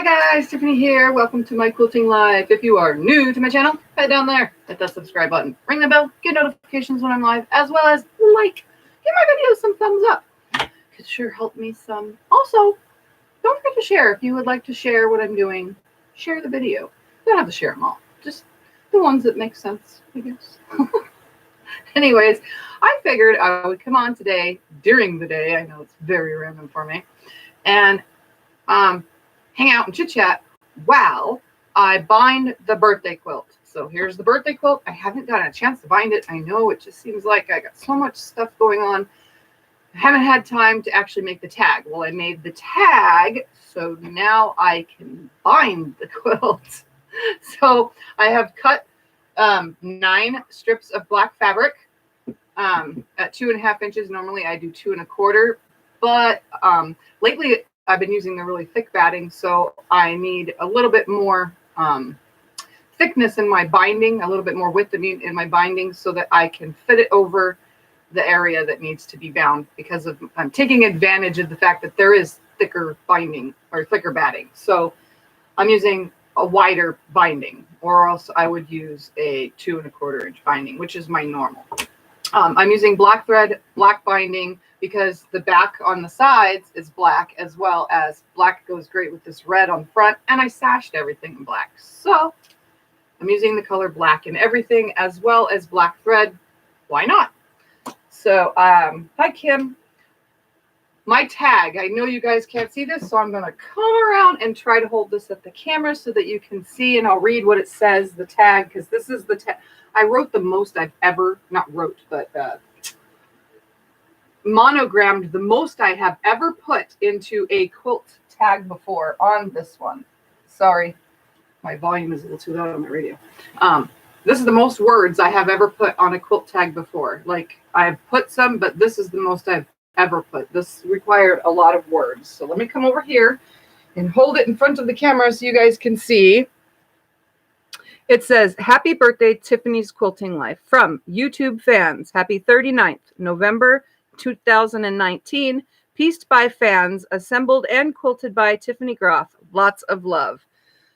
Hi guys, Tiffany here. Welcome to my quilting live. If you are new to my channel, head down there, hit that subscribe button, ring the bell, get notifications when I'm live, as well as give my videos some thumbs up. Could sure help me some. Also, don't forget to share. If you would like to share what I'm doing, share the video. You don't have to share them all, just the ones that make sense, I guess. Anyways, I figured I would come on today during the day. I know it's very random for me, and hang out and chit chat while I bind the birthday quilt. So here's the birthday quilt. I haven't gotten a chance to bind it. I know it just seems like I got so much stuff going on. I haven't had time to actually make the tag. Well, I made the tag, so now I can bind the quilt. So I have cut 9 strips of black fabric at 2.5 inches. Normally I do 2 1/4, but lately I've been using the really thick batting, so I need a little bit more thickness in my binding, a little bit more width in my binding, so that I can fit it over the area that needs to be bound, because I'm taking advantage of the fact that there is thicker binding or thicker batting. So I'm using a wider binding, or else I would use a 2 1/4 inch binding, which is my normal. I'm using black thread, black binding, because the back on the sides is black, as well as black goes great with this red on the front, and I sashed everything in black. So I'm using the color black in everything, as well as black thread. Why not? So, hi Kim. My tag, I know you guys can't see this, so I'm going to come around and try to hold this at the camera so that you can see, and I'll read what it says, the tag, because this is the tag. I wrote the most I've ever, not wrote, but monogrammed the most I have ever put into a quilt tag before on this one. Sorry, my volume is a little too loud on my radio. This is the most words I have ever put on a quilt tag before. Like, I've put some, but this is the most I've ever put. This required a lot of words. So let me come over here and hold it in front of the camera so you guys can see. It says, "Happy birthday, Tiffany's Quilting Life." From YouTube fans. Happy 39th November 2019. Pieced by fans, assembled and quilted by Tiffany Groff. Lots of love.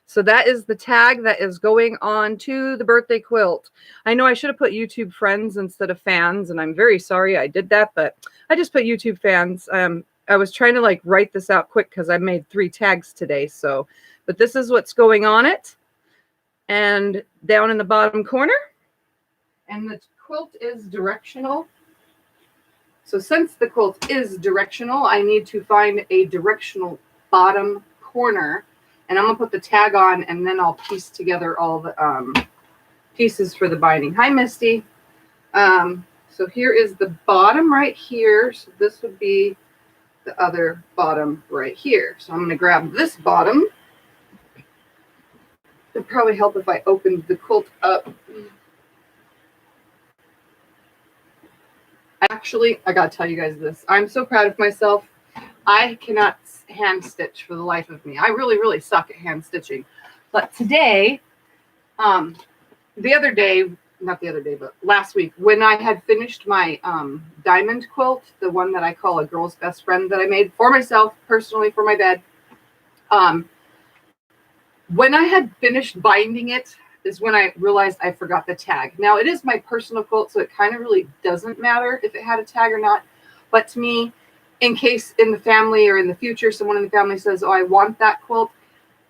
So that is the tag that is going on to the birthday quilt. I know I should have put YouTube friends instead of fans, and I'm very sorry I did that, but I just put YouTube fans. I was trying to write this out quick because I made 3 tags today. So, but this is what's going on it. And down in the bottom corner, and the quilt is directional. So since the quilt is directional, I need to find a directional bottom corner, and I'm gonna put the tag on, and then I'll piece together all the pieces for the binding. Hi, Misty. So here is the bottom right here. So this would be the other bottom right here. So I'm gonna grab this bottom. It'd probably help if I opened the quilt up. Actually, I gotta tell you guys this. I'm so proud of myself. I cannot hand stitch for the life of me. I really, really suck at hand stitching. But today, the other day, not the other day, but last week, when I had finished my diamond quilt, the one that I call a girl's best friend that I made for myself, personally, for my bed, when I had finished binding it is when I realized I forgot the tag. Now, it is my personal quilt, so it kind of really doesn't matter if it had a tag or not. But to me, in case in the family or in the future, someone in the family says, "Oh, I want that quilt,"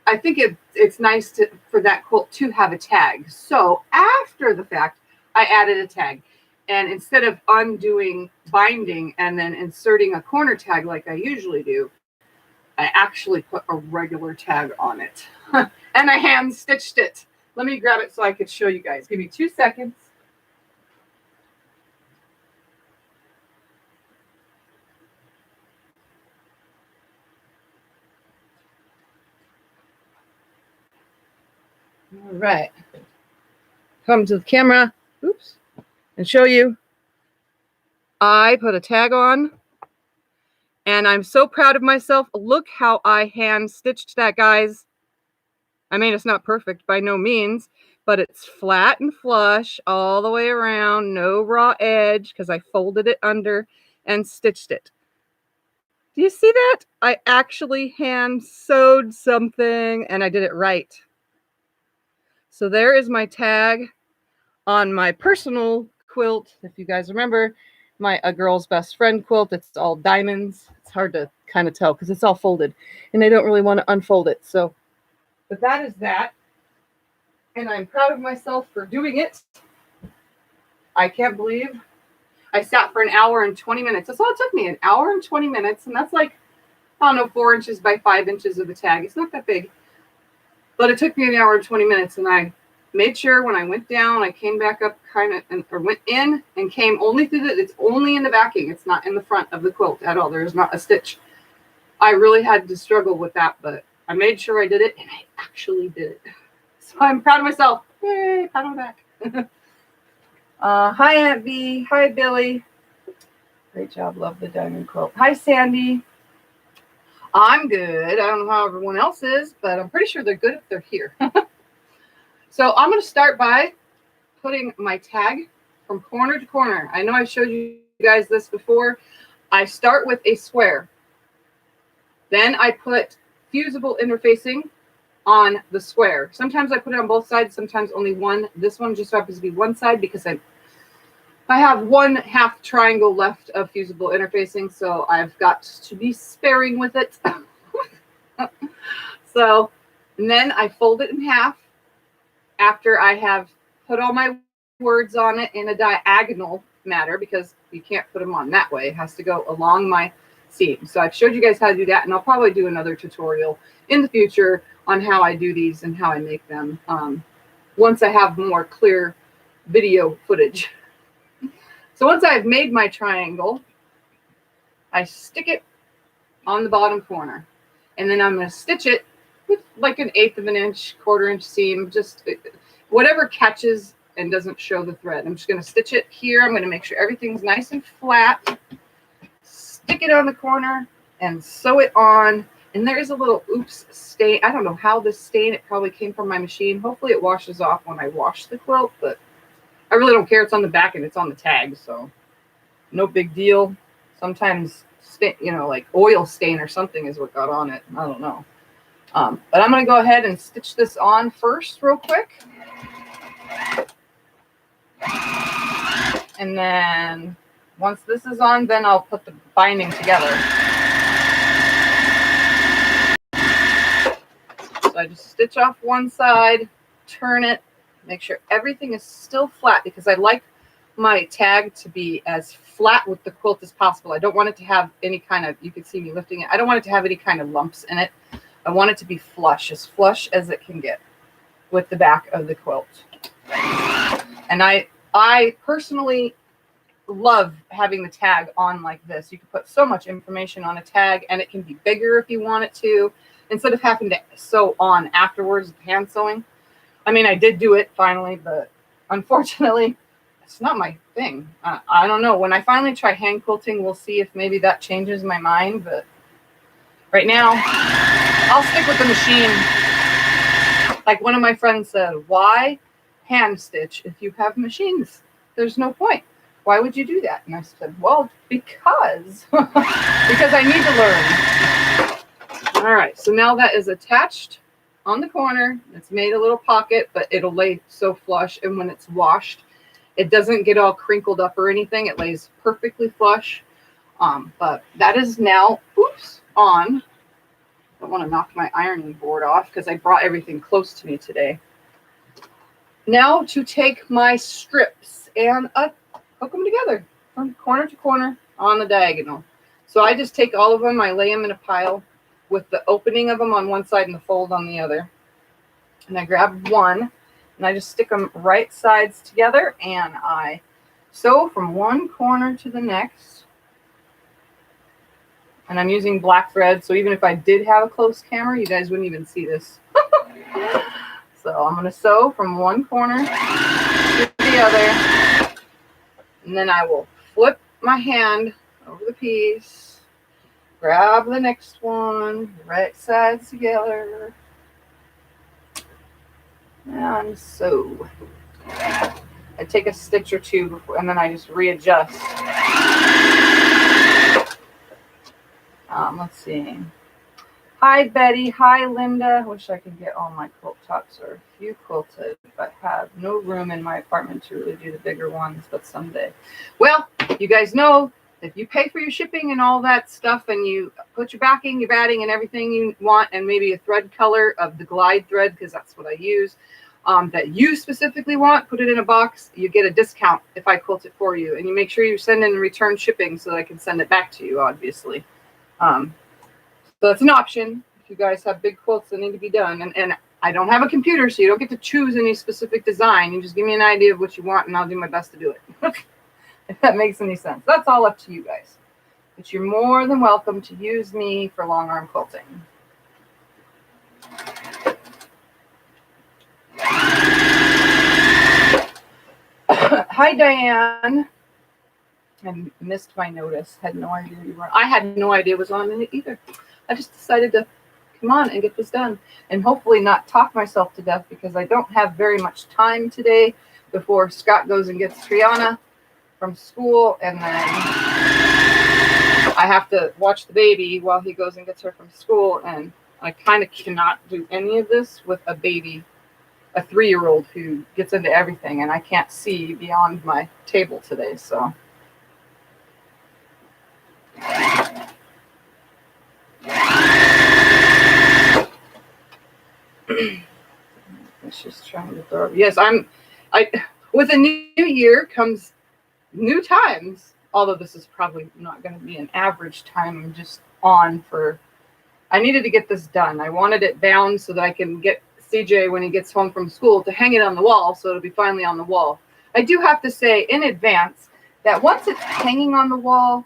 I think it's nice for that quilt to have a tag. So after the fact, I added a tag. And instead of undoing binding and then inserting a corner tag like I usually do, I actually put a regular tag on it. And I hand stitched it. Let me grab it so I could show you guys. Give me 2 seconds. All right. Come to the camera. Oops. And show you. I put a tag on. And I'm so proud of myself. Look how I hand stitched that, guys. I mean, it's not perfect by no means, but it's flat and flush all the way around. No raw edge, because I folded it under and stitched it. Do you see that? I actually hand sewed something and I did it right. So there is my tag on my personal quilt. If you guys remember my A Girl's Best Friend quilt, it's all diamonds. It's hard to kind of tell because it's all folded and I don't really want to unfold it. So, but that is that. And I'm proud of myself for doing it. I can't believe I sat for an hour and 20 minutes. That's all it took me, an hour and 20 minutes. And that's like, I don't know, 4 inches by 5 inches of a tag. It's not that big. But it took me an hour and 20 minutes. And I made sure when I went down, I came back up or went in and came only through it's only in the backing. It's not in the front of the quilt at all. There's not a stitch. I really had to struggle with that, but I made sure I did it and I actually did it. So I'm proud of myself. Yay, pat on the back. Hi, Aunt B. Hi, Billy. Great job. Love the diamond quilt. Hi, Sandy. I'm good. I don't know how everyone else is, but I'm pretty sure they're good if they're here. So I'm going to start by putting my tag from corner to corner. I know I've showed you guys this before. I start with a square. Then I put fusible interfacing on the square. Sometimes I put it on both sides, sometimes only one. This one just happens to be one side because I have 1/2 triangle left of fusible interfacing, so I've got to be sparing with it. So, and then I fold it in half after I have put all my words on it in a diagonal manner, because you can't put them on that way. It has to go along my seam. So I've showed you guys how to do that, and I'll probably do another tutorial in the future on how I do these and how I make them once I have more clear video footage. So once I've made my triangle, I stick it on the bottom corner, and then I'm going to stitch it with like an 1/8 of an inch, 1/4 inch seam, just whatever catches and doesn't show the thread. I'm just going to stitch it here. I'm going to make sure everything's nice and flat, stick it on the corner and sew it on. And there is a little oops stain. I don't know how this stain, it probably came from my machine. Hopefully it washes off when I wash the quilt, but I really don't care. It's on the back and it's on the tag, so no big deal. Sometimes, you know, like oil stain or something is what got on it. I don't know. But I'm going to go ahead and stitch this on first real quick. And then once this is on, then I'll put the binding together. So I just stitch off one side, turn it, make sure everything is still flat, because I like my tag to be as flat with the quilt as possible. I don't want it to have any kind of, you can see me lifting it, I don't want it to have any kind of lumps in it. I want it to be flush as it can get with the back of the quilt. And I personally love having the tag on like this. You can put so much information on a tag, and it can be bigger if you want it to, instead of having to sew on afterwards with hand sewing. I mean, I did do it finally, but unfortunately, it's not my thing. I don't know. When I finally try hand quilting, we'll see if maybe that changes my mind. But right now, I'll stick with the machine. Like one of my friends said, why hand stitch if you have machines? There's no point. Why would you do that? And I said, well, because I need to learn. All right, so now that is attached on the corner. It's made a little pocket, but it'll lay so flush, and when it's washed, it doesn't get all crinkled up or anything. It lays perfectly flush. But that is now, on. I don't want to knock my ironing board off because I brought everything close to me today. Now to take my strips and hook them together from corner to corner on the diagonal. So I just take all of them, I lay them in a pile with the opening of them on one side and the fold on the other. And I grab one and I just stick them right sides together, and I sew from one corner to the next. And I'm using black thread, so even if I did have a close camera, you guys wouldn't even see this. So I'm going to sew from one corner to the other, and then I will flip my hand over the piece, grab the next one, right sides together, and sew. I take a stitch or two before, and then I just readjust. Let's see. Hi, Betty. Hi, Linda. Wish I could get all my quilt tops or a few quilted, but have no room in my apartment to really do the bigger ones, but someday. Well, you guys know if you pay for your shipping and all that stuff and you put your backing, your batting, and everything you want, and maybe a thread color of the glide thread, because that's what I use, that you specifically want, put it in a box, you get a discount if I quilt it for you. And you make sure you send in return shipping so that I can send it back to you, obviously. So that's an option if you guys have big quilts that need to be done. And I don't have a computer, so you don't get to choose any specific design. You just give me an idea of what you want, and I'll do my best to do it. If that makes any sense. That's all up to you guys. But you're more than welcome to use me for long arm quilting. Hi, Diane. I missed my notice. Had no idea you were. I had no idea it was on it either. I just decided to come on and get this done and hopefully not talk myself to death, because I don't have very much time today before Scott goes and gets Triana from school, and then I have to watch the baby while he goes and gets her from school, and I kind of cannot do any of this with a baby, a 3-year-old who gets into everything, and I can't see beyond my table today, so. It's just trying to throw. Yes, with a new year comes new times. Although this is probably not going to be an average time. I'm just on for. I needed to get this done. I wanted it bound so that I can get CJ when he gets home from school to hang it on the wall, so it'll be finally on the wall. I do have to say in advance that once it's hanging on the wall,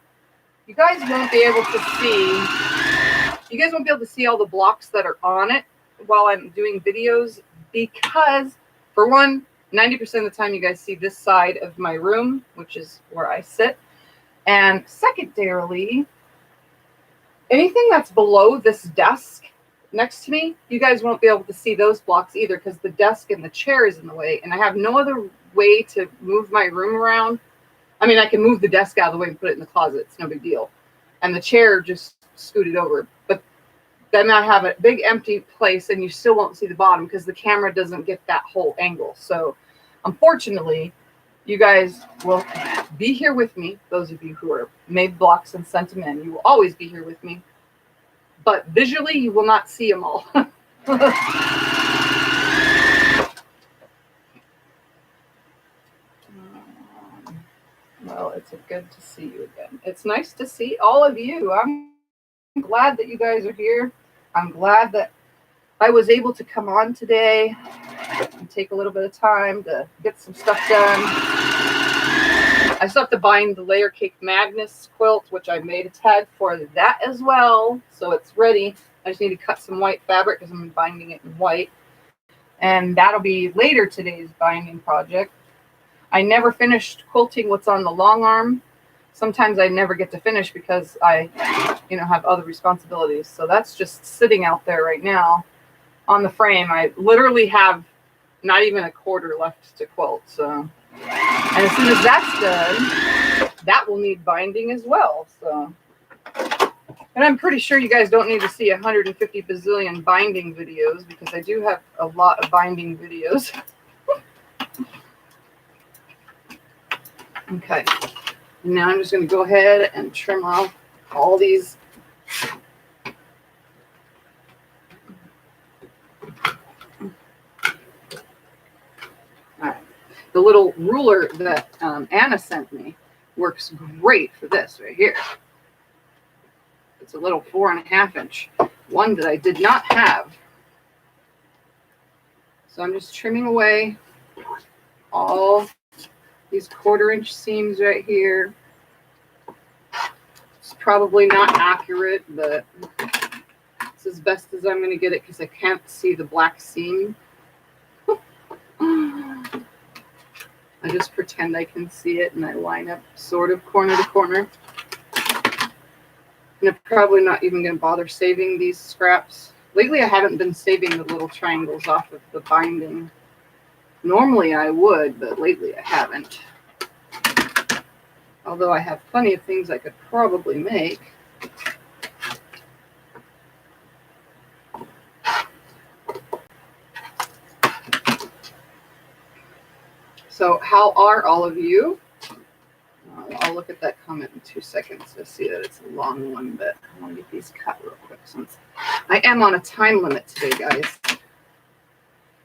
you guys won't be able to see. You guys won't be able to see all the blocks that are on it while I'm doing videos, because for one, 90% of the time you guys see this side of my room, which is where I sit. And secondarily, anything that's below this desk next to me, you guys won't be able to see those blocks either, because the desk and the chair is in the way, and I have no other way to move my room around. I mean, I can move the desk out of the way and put it in the closet. It's no big deal. And the chair just scooted over. But then I have a big empty place, and you still won't see the bottom because the camera doesn't get that whole angle. So unfortunately, you guys will be here with me. Those of you who are made blocks and sent them in, you will always be here with me. But visually, you will not see them all. Well, it's good to see you again. It's nice to see all of you. I'm glad that you guys are here. I'm glad that I was able to come on today and take a little bit of time to get some stuff done. I still have to bind the Layer Cake Madness quilt, which I made a tag for that as well. So it's ready. I just need to cut some white fabric because I'm binding it in white. And that'll be later today's binding project. I never finished quilting what's on the long arm. Sometimes I never get to finish because I, have other responsibilities. So that's just sitting out there right now on the frame. I literally have not even a quarter left to quilt. So, and as soon as that's done, that will need binding as well. So, and I'm pretty sure you guys don't need to see 150 bazillion binding videos, because I do have a lot of binding videos. Okay, now I'm just going to go ahead and trim off all these. All right, the little ruler that Anna sent me works great for this right here. It's a little 4.5 inch, one that I did not have. So I'm just trimming away all these 1/4 inch seams right here. It's probably not accurate, but it's as best as I'm going to get it because I can't see the black seam. I just pretend I can see it, and I line up sort of corner to corner. And I'm probably not even going to bother saving these scraps. Lately, I haven't been saving the little triangles off of the binding. Normally I would, but lately I haven't. Although I have plenty of things I could probably make. So how are all of you? I'll look at that comment in 2 seconds to see that it's a long one, but I want to get these cut real quick since I am on a time limit today, guys.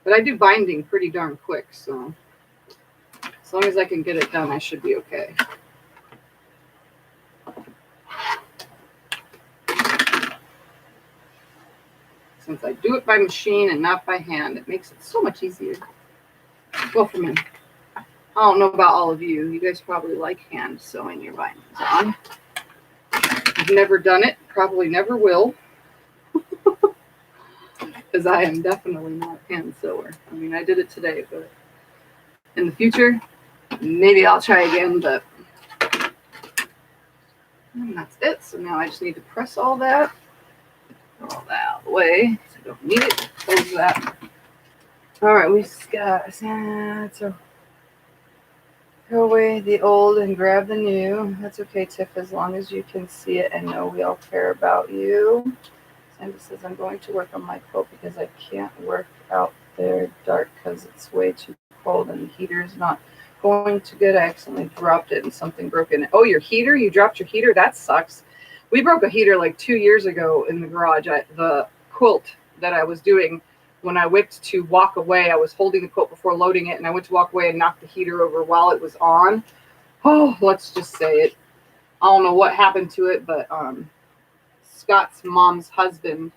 But I do binding pretty darn quick, so as long as I can get it done, I should be okay. Since I do it by machine and not by hand, it makes it so much easier. Well, for me. I don't know about all of you. You guys probably like hand sewing your bindings on. I've never done it. Probably never will. Because I am definitely not a hand sewer. I mean, I did it today, but in the future, maybe I'll try again, but and that's it. So now I just need to press all that. Throw all that out of the way. So I don't need it. Close that. All right, we got so throw away the old and grab the new. That's okay, Tiff, as long as you can see it and know we all care about you. Sandy says, I'm going to work on my quilt because I can't work out there dark because it's way too cold and the heater is not going too good. I accidentally dropped it and something broke in it. Oh, your heater? You dropped your heater? That sucks. We broke a heater like 2 years ago in the garage. The quilt that I was doing, when I went to walk away, I was holding the quilt before loading it, and I went to walk away and knocked the heater over while it was on. Oh, let's just say it. I don't know what happened to it, but Scott's mom's husband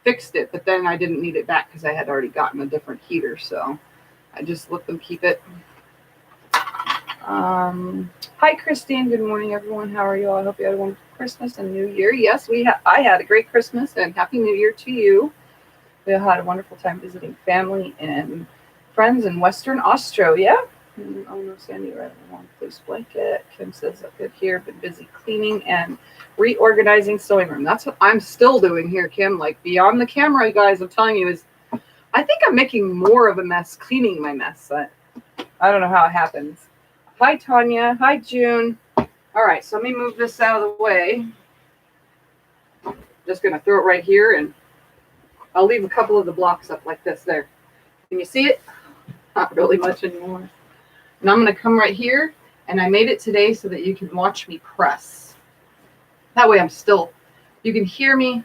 fixed it, but then I didn't need it back because I had already gotten a different heater, so I just let them keep it. Hi, Christine. Good morning, everyone. How are you all? I hope you had a wonderful Christmas and New Year. Yes, I had a great Christmas and Happy New Year to you. We had a wonderful time visiting family and friends in Western Australia. Oh no, Sandy, right on the wrong place blanket. Kim says, I'm good here, been busy cleaning and reorganizing sewing room. That's what I'm still doing here, Kim. Like beyond the camera, guys, I'm telling you, I think I'm making more of a mess cleaning my mess. I don't know how it happens. Hi, Tanya. Hi, June. All right, so let me move this out of the way. Just going to throw it right here, and I'll leave a couple of the blocks up like this there. Can you see it? Not really much anymore. And I'm going to come right here, and I made it today so that you can watch me press. That way you can hear me.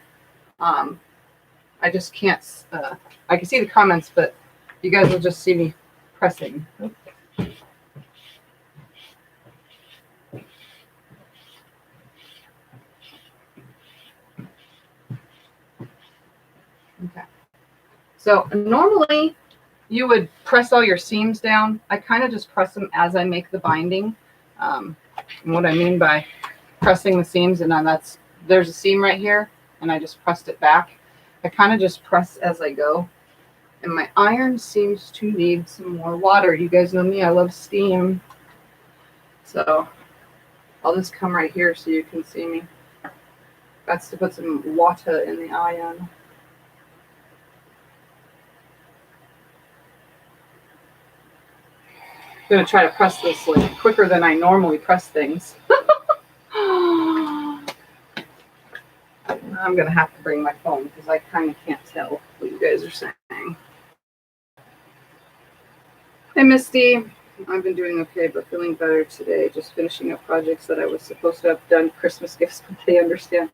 I just can't, I can see the comments, but you guys will just see me pressing. Okay. So normally you would press all your seams down. I kind of just press them as I make the binding. And what I mean by pressing the seams, and then there's a seam right here, and I just pressed it back. I kind of just press as I go. And my iron seems to need some more water. You guys know me, I love steam. So I'll just come right here so you can see me. That's to put some water in the iron. I'm going to try to press this like quicker than I normally press things. I'm going to have to bring my phone because I kind of can't tell what you guys are saying. Hey, Misty. I've been doing okay, but feeling better today. Just finishing up projects that I was supposed to have done, Christmas gifts, but they understand.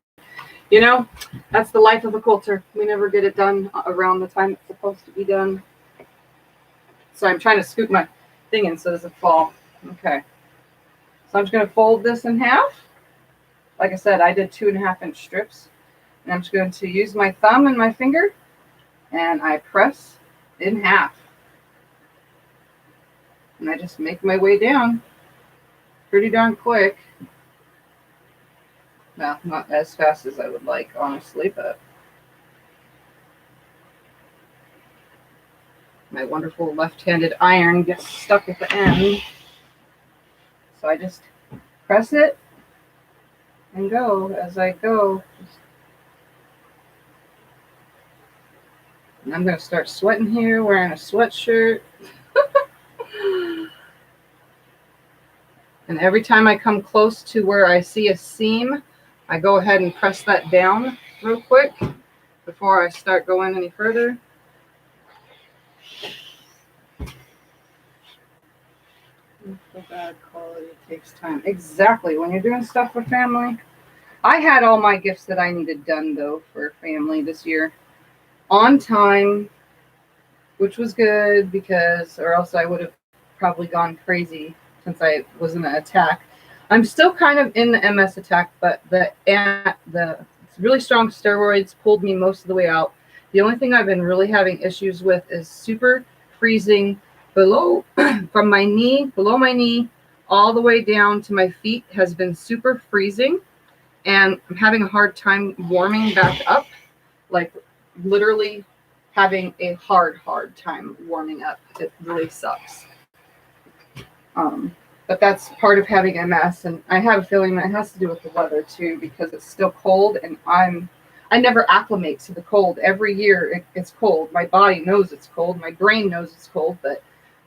You know, that's the life of a quilter. We never get it done around the time it's supposed to be done. So I'm trying to scoop my thing in so it doesn't fall. Okay. So I'm just going to fold this in half. Like I said, I did 2.5-inch strips. And I'm just going to use my thumb and my finger, and I press in half. And I just make my way down pretty darn quick. Well, not as fast as I would like, honestly, but my wonderful left-handed iron gets stuck at the end. So I just press it and go as I go. And I'm going to start sweating here, wearing a sweatshirt. And every time I come close to where I see a seam, I go ahead and press that down real quick before I start going any further. Bad quality takes time. Exactly. When you're doing stuff for family. I had all my gifts that I needed done, though, for family this year on time, which was good because, or else I would have probably gone crazy since I was in an attack. I'm still kind of in the MS attack, but the really strong steroids pulled me most of the way out. The only thing I've been really having issues with is super freezing below, from my knee, below my knee, all the way down to my feet has been super freezing. And I'm having a hard time warming back up, like literally having a hard time warming up. It really sucks. But that's part of having MS, and I have a feeling that it has to do with the weather too, because it's still cold, and I never acclimate to the cold. Every year it's cold. My body knows it's cold. My brain knows it's cold, but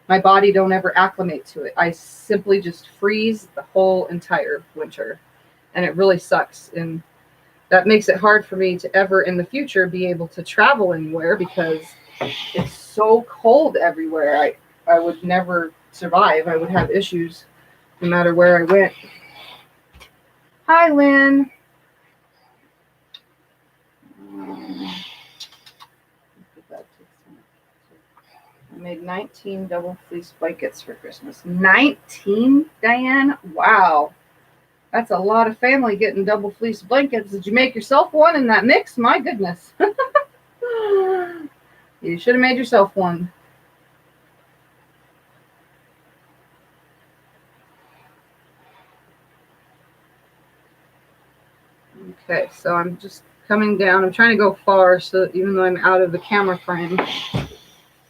my body don't ever acclimate to it. I simply just freeze the whole entire winter. And it really sucks. And that makes it hard for me to ever in the future be able to travel anywhere because it's so cold everywhere. I would never survive. I would have issues no matter where I went. Hi, Lynn. I made 19 double fleece blankets for Christmas. 19, Diane? Wow. That's a lot of family getting double fleece blankets. Did you make yourself one in that mix? My goodness. You should have made yourself one. Okay, so I'm just coming down. I'm trying to go far so that even though I'm out of the camera frame,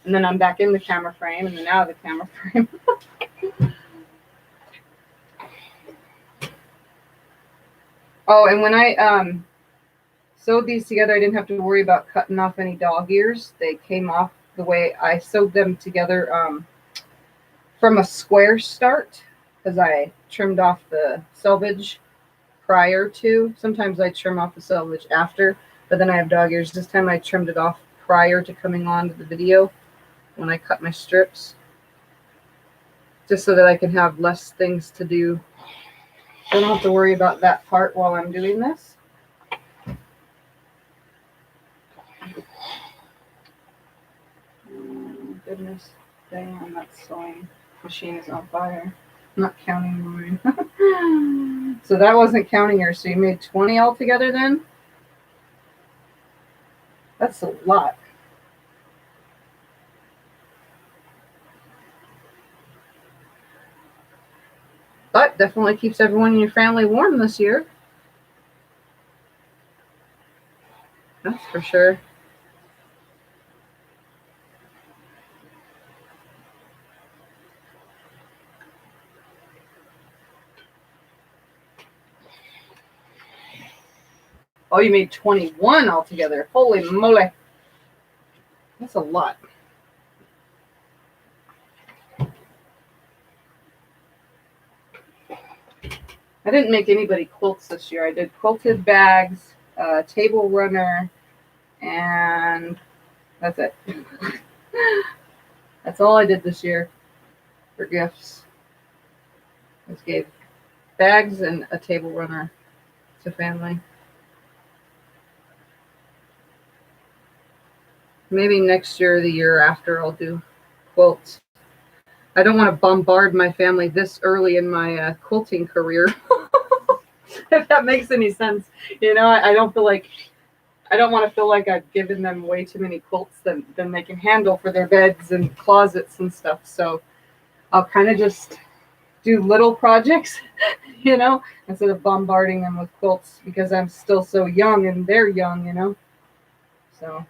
and then I'm back in the camera frame, and then out of the camera frame. Oh, and when I sewed these together, I didn't have to worry about cutting off any dog ears. They came off the way I sewed them together from a square start, because I trimmed off the selvage prior to. Sometimes I trim off the selvage after, but then I have dog ears. This time I trimmed it off prior to coming on to the video when I cut my strips, just so that I can have less things to do. I don't have to worry about that part while I'm doing this. Oh, goodness, damn, that sewing machine is on fire. I'm not counting mine. So that wasn't counting yours. So you made 20 altogether then? That's a lot. But definitely keeps everyone in your family warm this year. That's for sure. Oh, you made 21 altogether. Holy moly. That's a lot. I didn't make anybody quilts this year. I did quilted bags, table runner, and that's it. That's all I did this year for gifts. I just gave bags and a table runner to family. Maybe next year or the year after I'll do quilts. I don't want to bombard my family this early in my quilting career. If that makes any sense. You know, I don't want to feel like I've given them way too many quilts than they can handle for their beds and closets and stuff. So I'll kind of just do little projects, you know, instead of bombarding them with quilts because I'm still so young and they're young, you know. So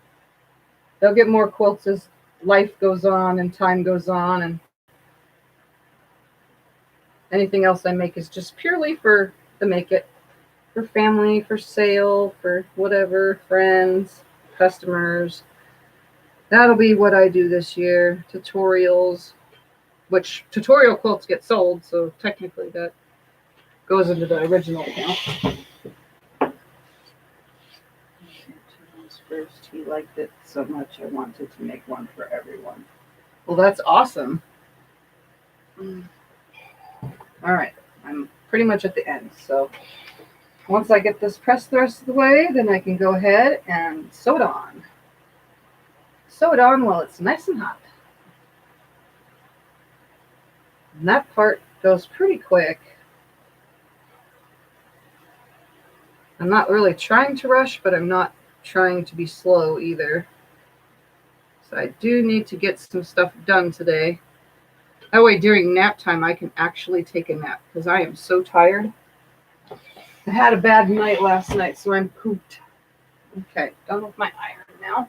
they'll get more quilts as life goes on and time goes on, and anything else I make is just purely for the make it, for family, for sale, for whatever, friends, customers. That'll be what I do this year. Tutorials, which tutorial quilts get sold, so technically that goes into the original account. First, he liked it so much I wanted to make one for everyone. Well, that's awesome. All right, I'm pretty much at the end. So once I get this pressed the rest of the way, then I can go ahead and sew it on. Sew it on while it's nice and hot. And that part goes pretty quick. I'm not really trying to rush, but I'm not trying to be slow either. So I do need to get some stuff done today. That way during nap time I can actually take a nap because I am so tired. I had a bad night last night, so I'm pooped. Okay, done with my iron now.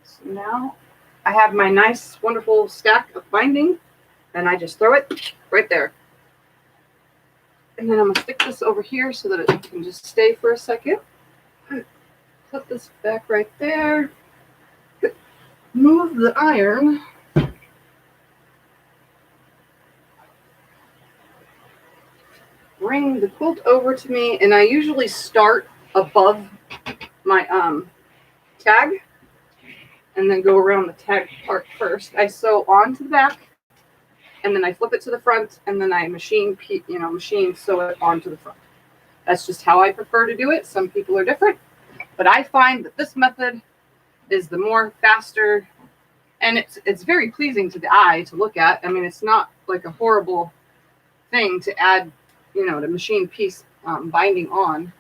So now I have my nice, wonderful stack of binding, and I just throw it right there. And then I'm going to stick this over here so that it can just stay for a second. Put this back right there. Move the iron. Bring the quilt over to me, and I usually start above my tag and then go around the tag part first. I sew onto the back, and then I flip it to the front, and then I machine sew it onto the front. That's just how I prefer to do it. Some people are different, but I find that this method is the more faster, and it's very pleasing to the eye to look at. I mean, it's not like a horrible thing to add, the machine piece binding on,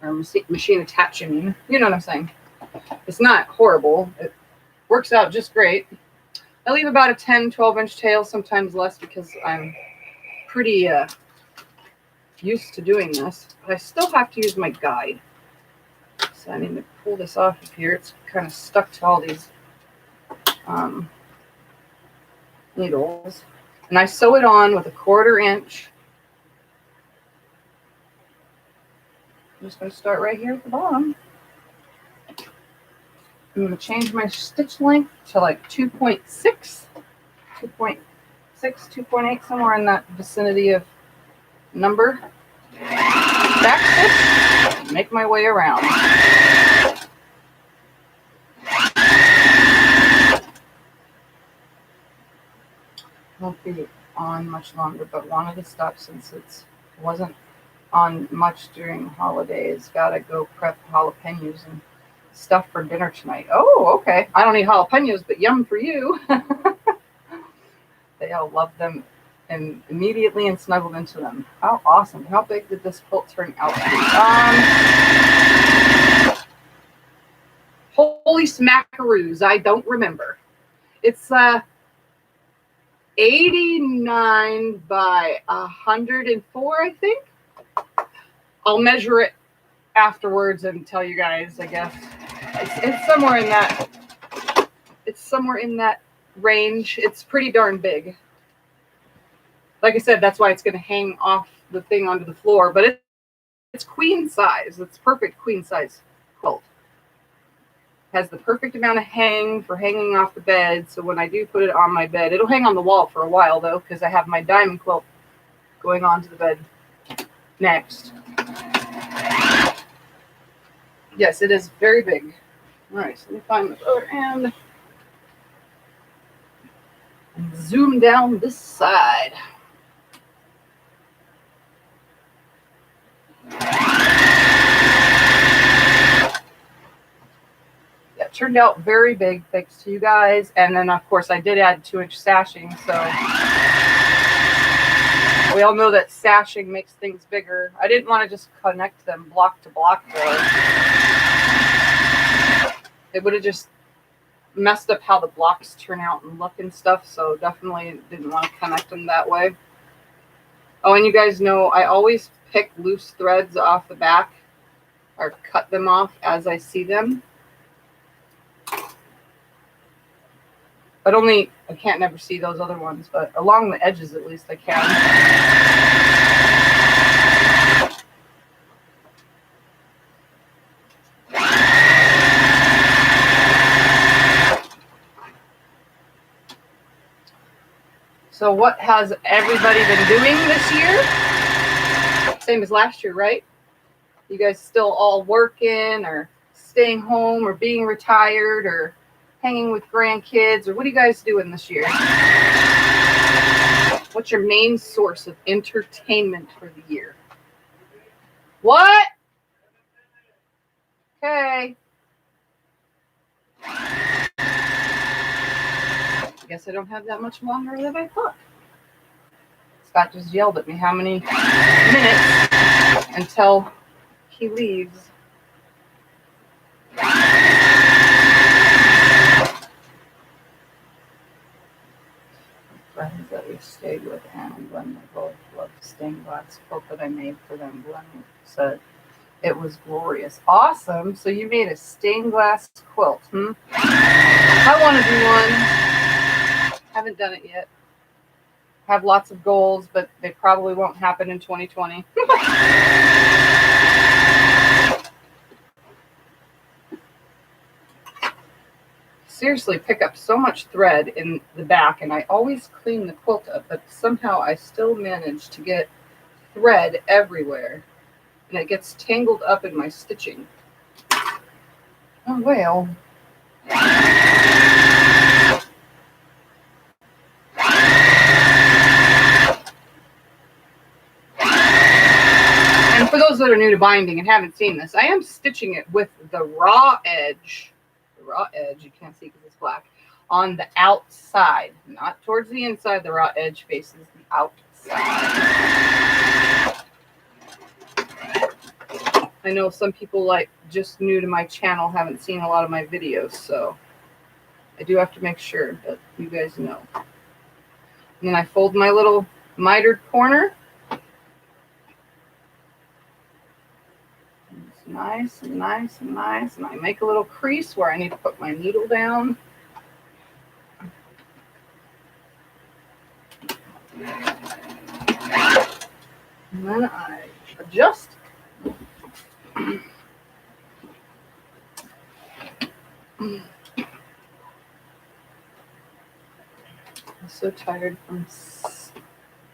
or machine attaching. You know what I'm saying? It's not horrible. It works out just great. I leave about a 10, 12-inch tail, sometimes less, because I'm pretty used to doing this. But I still have to use my guide. So I need to pull this off of here. It's kind of stuck to all these needles. And I sew it on with a 1/4 inch. I'm just going to start right here at the bottom. I'm going to change my stitch length to like 2.6, 2.6, 2.8, somewhere in that vicinity of number. Back stitch, make my way around. Won't be on much longer, but wanted to stop since it wasn't on much during holidays. Gotta go prep jalapenos and stuff for dinner tonight. Oh, okay. I don't eat jalapenos, but yum for you. They all love them and immediately and snuggled into them. How awesome. How big did this quilt turn out to be? Holy smackaroos. I don't remember. It's 89 by 104, I think. I'll measure it afterwards and tell you guys, I guess. It's somewhere in that. It's somewhere in that range. It's pretty darn big. Like I said, that's why it's going to hang off the thing onto the floor. But it's queen size. It's perfect queen size quilt. Has the perfect amount of hang for hanging off the bed. So when I do put it on my bed, it'll hang on the wall for a while though, because I have my diamond quilt going onto the bed next. Yes, it is very big. All right, so let me find the other end. And zoom down this side. Yeah, it turned out very big, thanks to you guys. And then, of course, I did add 2-inch sashing, so we all know that sashing makes things bigger. I didn't want to just connect them block to block, though. It would have just messed up how the blocks turn out and look and stuff, so definitely didn't want to connect them that way. Oh, and you guys know I always pick loose threads off the back or cut them off as I see them. But I can't never see those other ones, but along the edges at least I can. So what has everybody been doing this year? Same as last year, right? You guys still all working or staying home or being retired or hanging with grandkids, or what are you guys doing this year? What's your main source of entertainment for the year? What? Okay. I guess I don't have that much longer than I thought. Scott just yelled at me how many minutes until he leaves. Friends that we stayed with Anne and Glenn, they both loved the stained glass quilt that I made for them. Glenn said it was glorious. Awesome. So you made a stained glass quilt, I want to do one. Haven't done it yet. Have lots of goals, but they probably won't happen in 2020. Seriously, pick up so much thread in the back, and I always clean the quilt up, but somehow I still manage to get thread everywhere, and it gets tangled up in my stitching. Oh well. And for those that are new to binding and haven't seen this, I am stitching it with the raw edge. The raw edge, you can't see because it's black, on the outside, not towards the inside. The raw edge faces the outside. I know some people, like just new to my channel, haven't seen a lot of my videos, so I do have to make sure that you guys know. And then I fold my little mitered corner. It's nice and nice and nice, and I make a little crease where I need to put my needle down. And then I adjust. I'm so tired from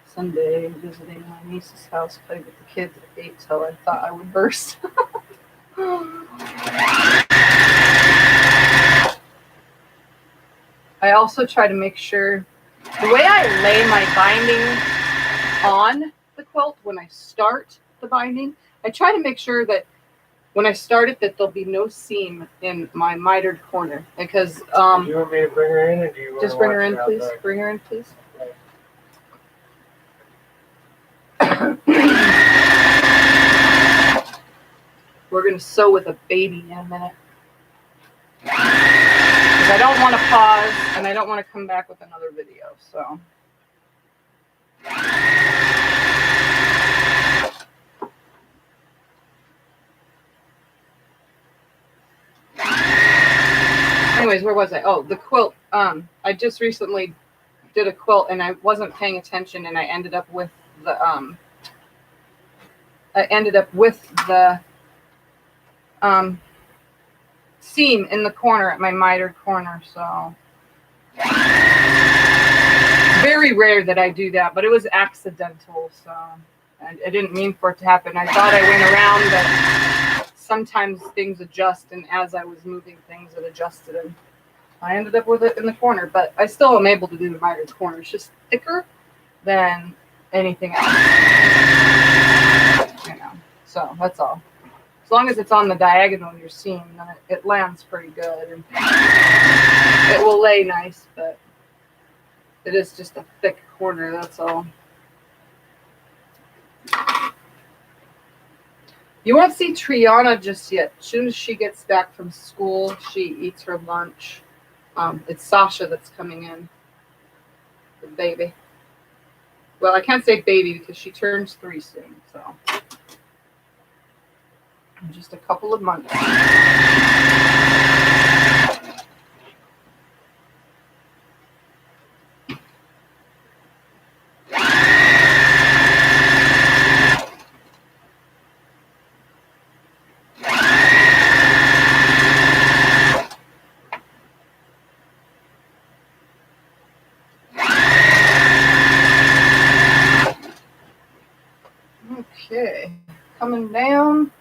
Sunday visiting my niece's house, played with the kids at 8 till I thought I would burst. I also try to make sure the way I lay my binding on the quilt when I start the binding, I try to make sure that when I start it that there'll be no seam in my mitered corner, because do you want me to bring her in, or do you want just bring her in, please? Bring her in, please. We're going to sew with a baby in a minute. Because I don't want to pause, and I don't want to come back with another video, so. Anyways, where was I? Oh, the quilt. I just recently did a quilt, and I wasn't paying attention, and I ended up with the seam in the corner at my mitered corner. So it's very rare that I do that, but it was accidental. So I didn't mean for it to happen. I thought I went around, but sometimes things adjust, and as I was moving things, it adjusted, and I ended up with it in the corner. But I still am able to do the mitered corner. It's just thicker than anything else. You know, so that's all. As long as it's on the diagonal you're seeing, then it lands pretty good, and it will lay nice, but it is just a thick corner, that's all. You won't see Triana just yet. As soon as she gets back from school, she eats her lunch. It's Sasha that's coming in, the baby. Well, I can't say baby because she turns 3 soon, so. In just a couple of months. Okay, coming down.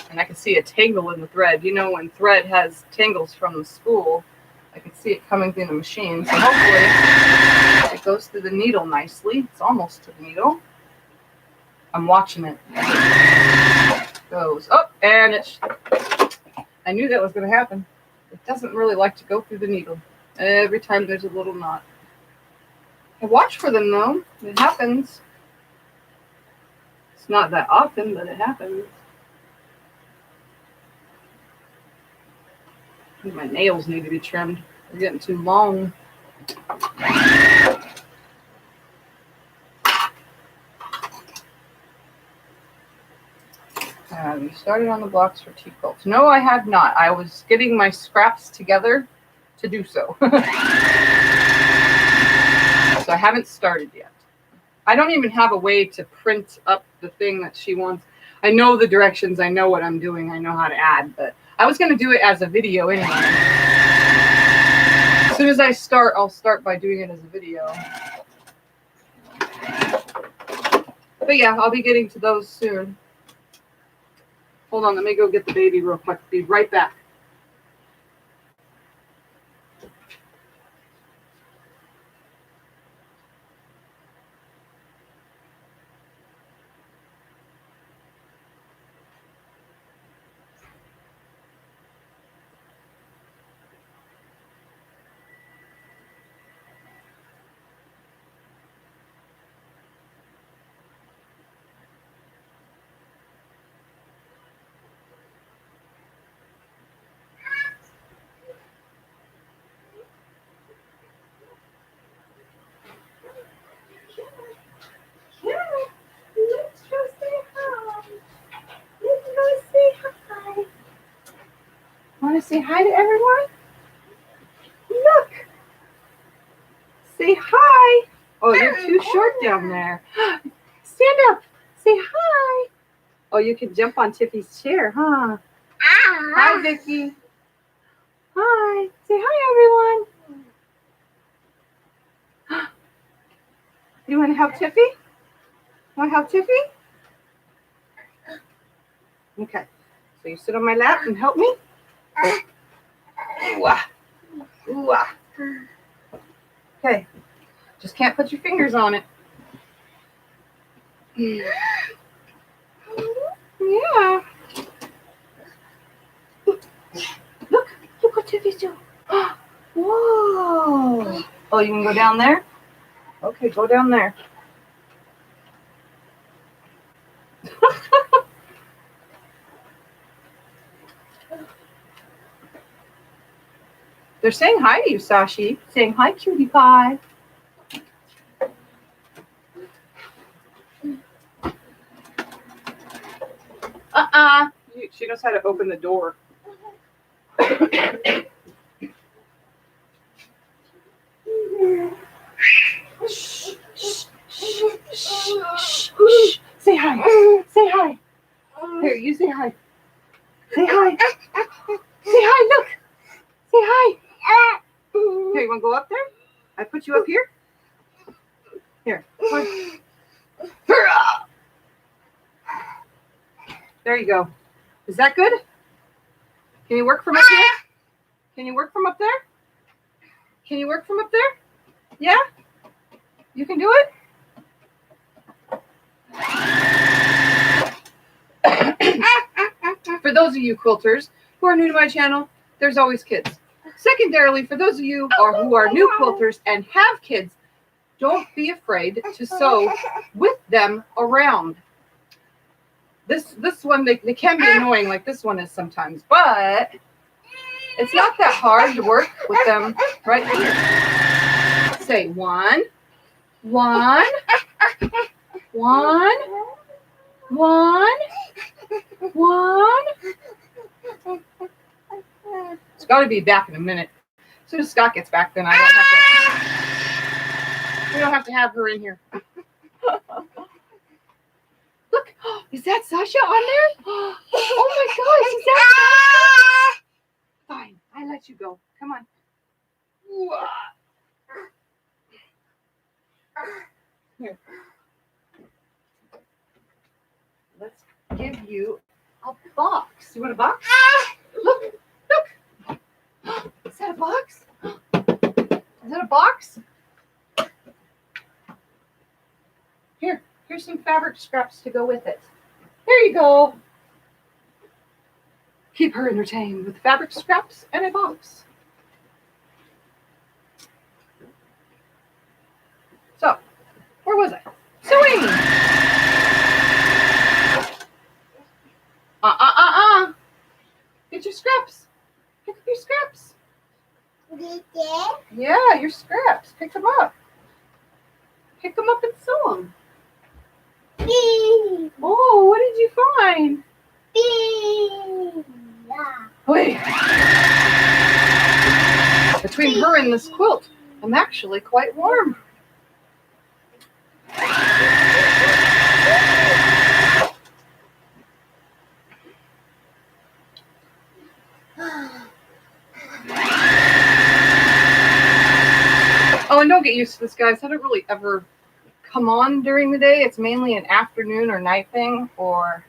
And I can see a tangle in the thread. You know, when thread has tangles from the spool, I can see it coming through the machine. So hopefully it goes through the needle nicely. It's almost to the needle. I'm watching it. It goes up, and it's. I knew that was going to happen. It doesn't really like to go through the needle. Every time there's a little knot. I watch for them though. It happens. It's not that often, but it happens. I think my nails need to be trimmed. They're getting too long. Have you started on the blocks for tea quilts? No, I have not. I was getting my scraps together to do so. So I haven't started yet. I don't even have a way to print up the thing that she wants. I know the directions. I know what I'm doing. I know how to add, but I was going to do it as a video anyway. As soon as I start, I'll start by doing it as a video. But yeah, I'll be getting to those soon. Hold on, let me go get the baby real quick. Be right back. Want to say hi to everyone? Look. Say hi. Oh, you're too short down there. Stand up. Say hi. Oh, you can jump on Tiffy's chair, huh? Hi, Vicky. Hi. Say hi, everyone. You want to help Tiffy? Want to help Tiffy? Okay. So you sit on my lap and help me? Ooh, ah. Ooh, ah. Okay. Just can't put your fingers on it. Yeah. Look what Tiffy's doing. Whoa. Oh, you can go down there? Okay, go down there. They're saying hi to you, Sashi. Saying hi, cutie pie. She knows how to open the door. Shh, shh, shh, shh, shh. Say hi. Say hi. Here, you say hi. Say hi. Say hi, look. Say hi. Here, you want to go up there? I put you up here? Here. There you go. Is that good? Can you work from up here? Can you work from up there? Can you work from up there? Yeah? You can do it? For those of you quilters who are new to my channel, there's always kids. Secondarily, for those of you who are new quilters and have kids, don't be afraid to sew with them around. This one, they can be annoying like this one is sometimes, but it's not that hard to work with them right here. Say one, one, one, one, one. It's got to be back in a minute. As soon as Scott gets back, then I don't have to. We don't have to have her in here. Look, is that Sasha on there? Oh my gosh, is that Sasha? Fine, I let you go. Come on. Here. Let's give you a box. You want a box? Look, look. Is that a box? box? Here's some fabric scraps to go with it. There you go. Keep her entertained with fabric scraps and a box. So, where was I? Sewing! Get your scraps. Pick up your scraps. Yeah, your scraps. Pick them up. Pick them up and sew them. Oh, what did you find? Wait. Between her and this quilt, I'm actually quite warm. Oh, and don't get used to this, guys. I don't really ever come on during the day. It's mainly an afternoon or night thing, or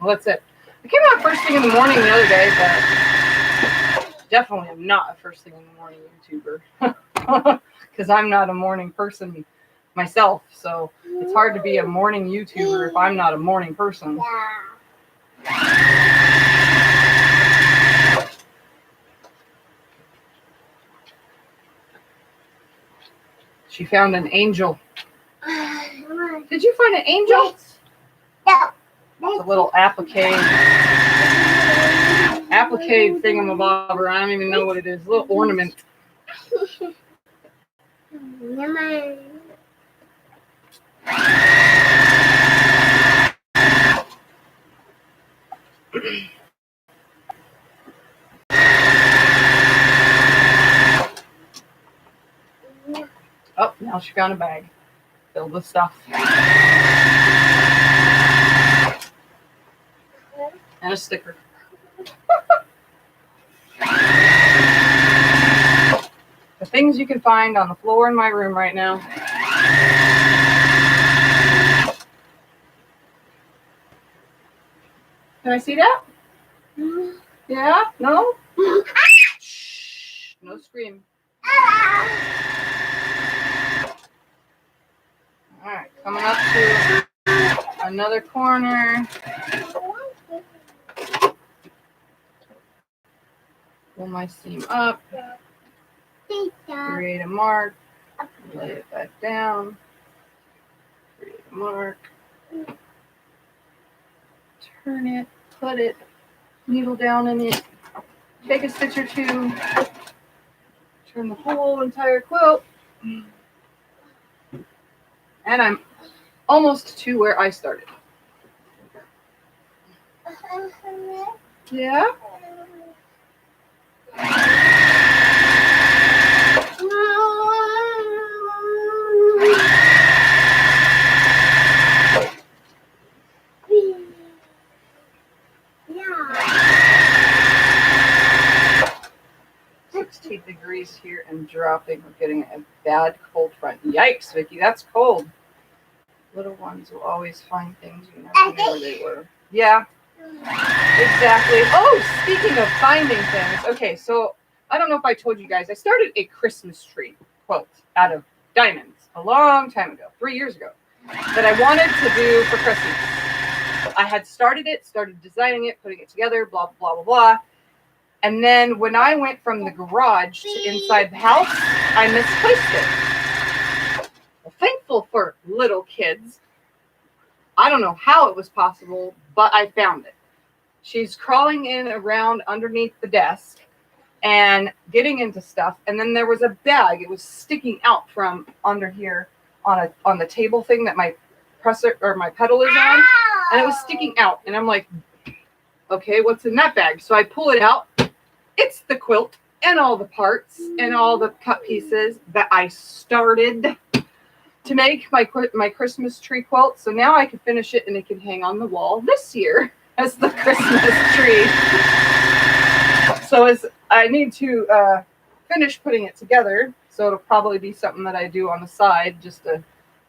well, that's it. I came out first thing in the morning the other day, but definitely am not a first thing in the morning YouTuber because I'm not a morning person myself. So it's hard to be a morning YouTuber if I'm not a morning person. She found an angel. Did you find an angel? No. It's a little applique thingamabobber. I don't even know what it is. A little ornament. Oh, now she found a bag filled with stuff. And a sticker. The things you can find on the floor in my room right now. Can I see that? Yeah? No? Shh. No scream. Alright, coming up to another corner. Pull my seam up. Create a mark. Lay it back down. Create a mark. Turn it. Put it. Needle down in it. Take a stitch or two. Turn the whole entire quilt. And I'm almost to where I started. Yeah? 16 degrees here and dropping. We're getting a bad cold front. Yikes, Vicky, that's cold. Little ones will always find things you never knew where they were. Yeah, exactly. Oh, speaking of finding things. Okay, so I don't know if I told you guys, I started a Christmas tree quilt out of diamonds a long time ago, 3 years ago, that I wanted to do for Christmas. I had started designing it, putting it together, blah, blah, blah, blah. And then when I went from the garage to inside the house, I misplaced it. Well, thankful for little kids. I don't know how it was possible, but I found it. She's crawling in around underneath the desk and getting into stuff. And then there was a bag. It was sticking out from under here on the table thing that my presser or my pedal is on. And it was sticking out. And I'm like, okay, what's in that bag? So I pull it out. It's the quilt and all the parts and all the cut pieces that I started to make my Christmas tree quilt. So now I can finish it and it can hang on the wall this year as the Christmas tree. So as I need to finish putting it together, so it'll probably be something that I do on the side just to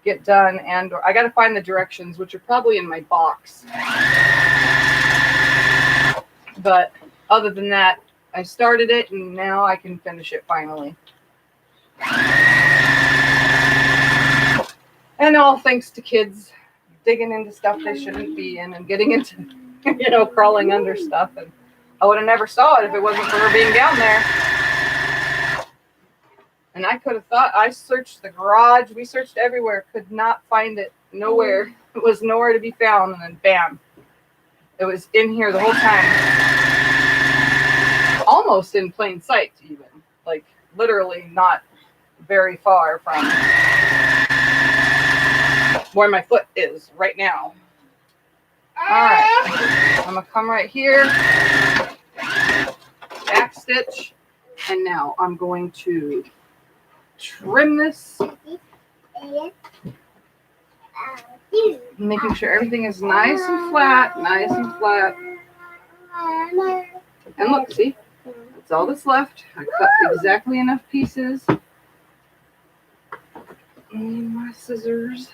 get done. And I got to find the directions, which are probably in my box. But other than that, I started it and now I can finish it finally. And all thanks to kids digging into stuff they shouldn't be in and getting into, crawling under stuff. And I would have never saw it if it wasn't for her being down there. And I could have thought, I searched the garage, we searched everywhere, could not find it, nowhere. It was nowhere to be found, and then bam, it was in here the whole time. Almost in plain sight, even. Like, literally not very far from where my foot is right now. Alright, I'm going to come right here, back stitch, and now I'm going to trim this, making sure everything is nice and flat, And look, see, that's all that's left. I cut exactly enough pieces. And my scissors.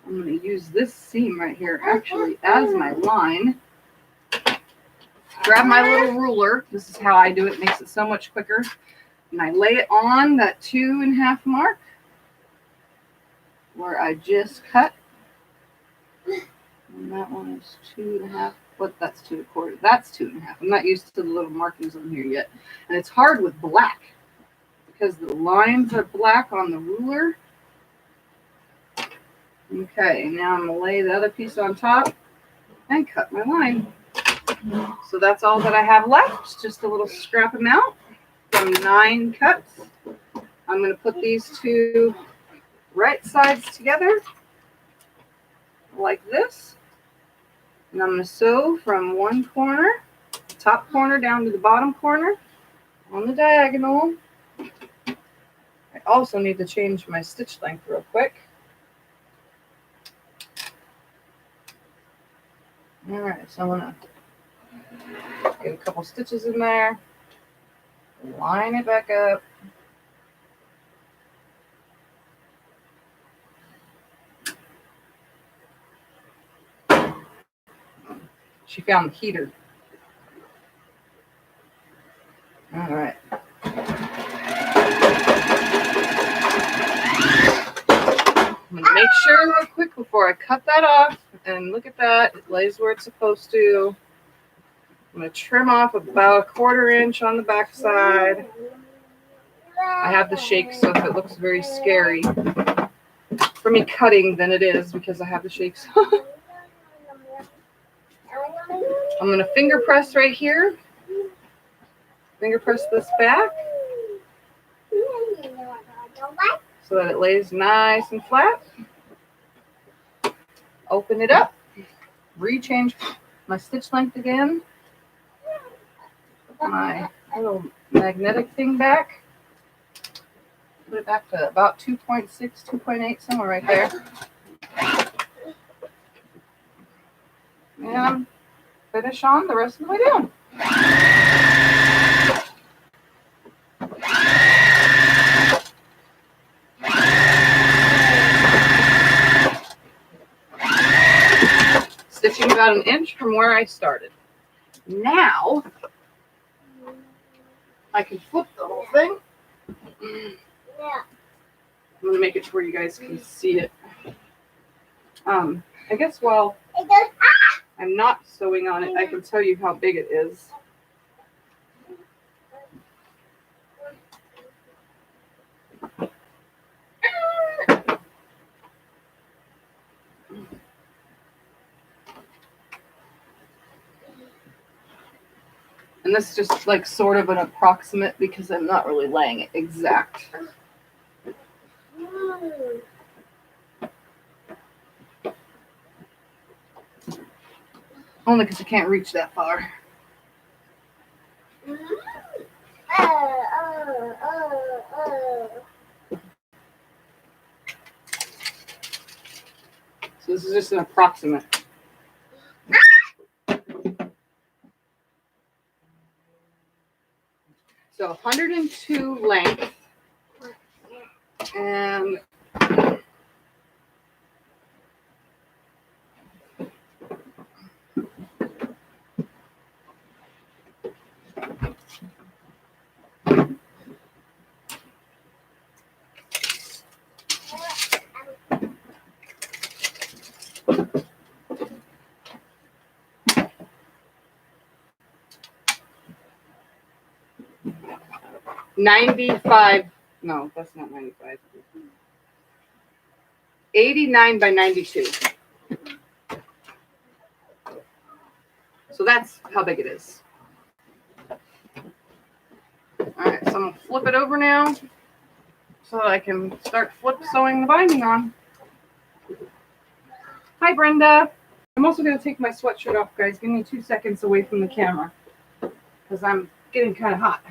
I'm going to use this seam right here actually as my line. Grab my little ruler. This is how I do it. It makes it so much quicker. And I lay it on that 2.5 mark where I just cut. And that one is 2.5. What? That's 2.25. That's 2.5. I'm not used to the little markings on here yet. And it's hard with black because the lines are black on the ruler. Okay, now I'm going to lay the other piece on top and cut my line. So that's all that I have left, just a little scrap amount from 9 cuts. I'm going to put these two right sides together like this. And I'm going to sew from one corner, top corner, down to the bottom corner on the diagonal. I also need to change my stitch length real quick. All right, so I'm going to get a couple stitches in there, line it back up. She found the heater. All right. I'm going to make sure real quick before I cut that off, and look at that, it lays where it's supposed to. I'm going to trim off about 1/4 inch on the back side. I have the shake, so if it looks very scary for me cutting, then it is because I have the shakes. I'm going to finger press right here. Finger press this back so that it lays nice and flat. Open it up. Rechange my stitch length again. Put my little magnetic thing back. Put it back to about 2.6, 2.8, somewhere right there. And finish on the rest of the way down. Stitching about 1 inch from where I started. Now, I can flip the whole thing. I'm going to make it to where you guys can see it. I guess while I'm not sewing on it, I can tell you how big it is. And this is just like sort of an approximate because I'm not really laying it exact. Only because I can't reach that far. So this is just an approximate. So 102 length and 95. No, that's not 95. 89 by 92. So that's how big it is. All right, so I'm gonna flip it over now so that I can start flip sewing the binding on. Hi, Brenda. I'm also gonna take my sweatshirt off, guys. Give me 2 seconds away from the camera because I'm getting kind of hot.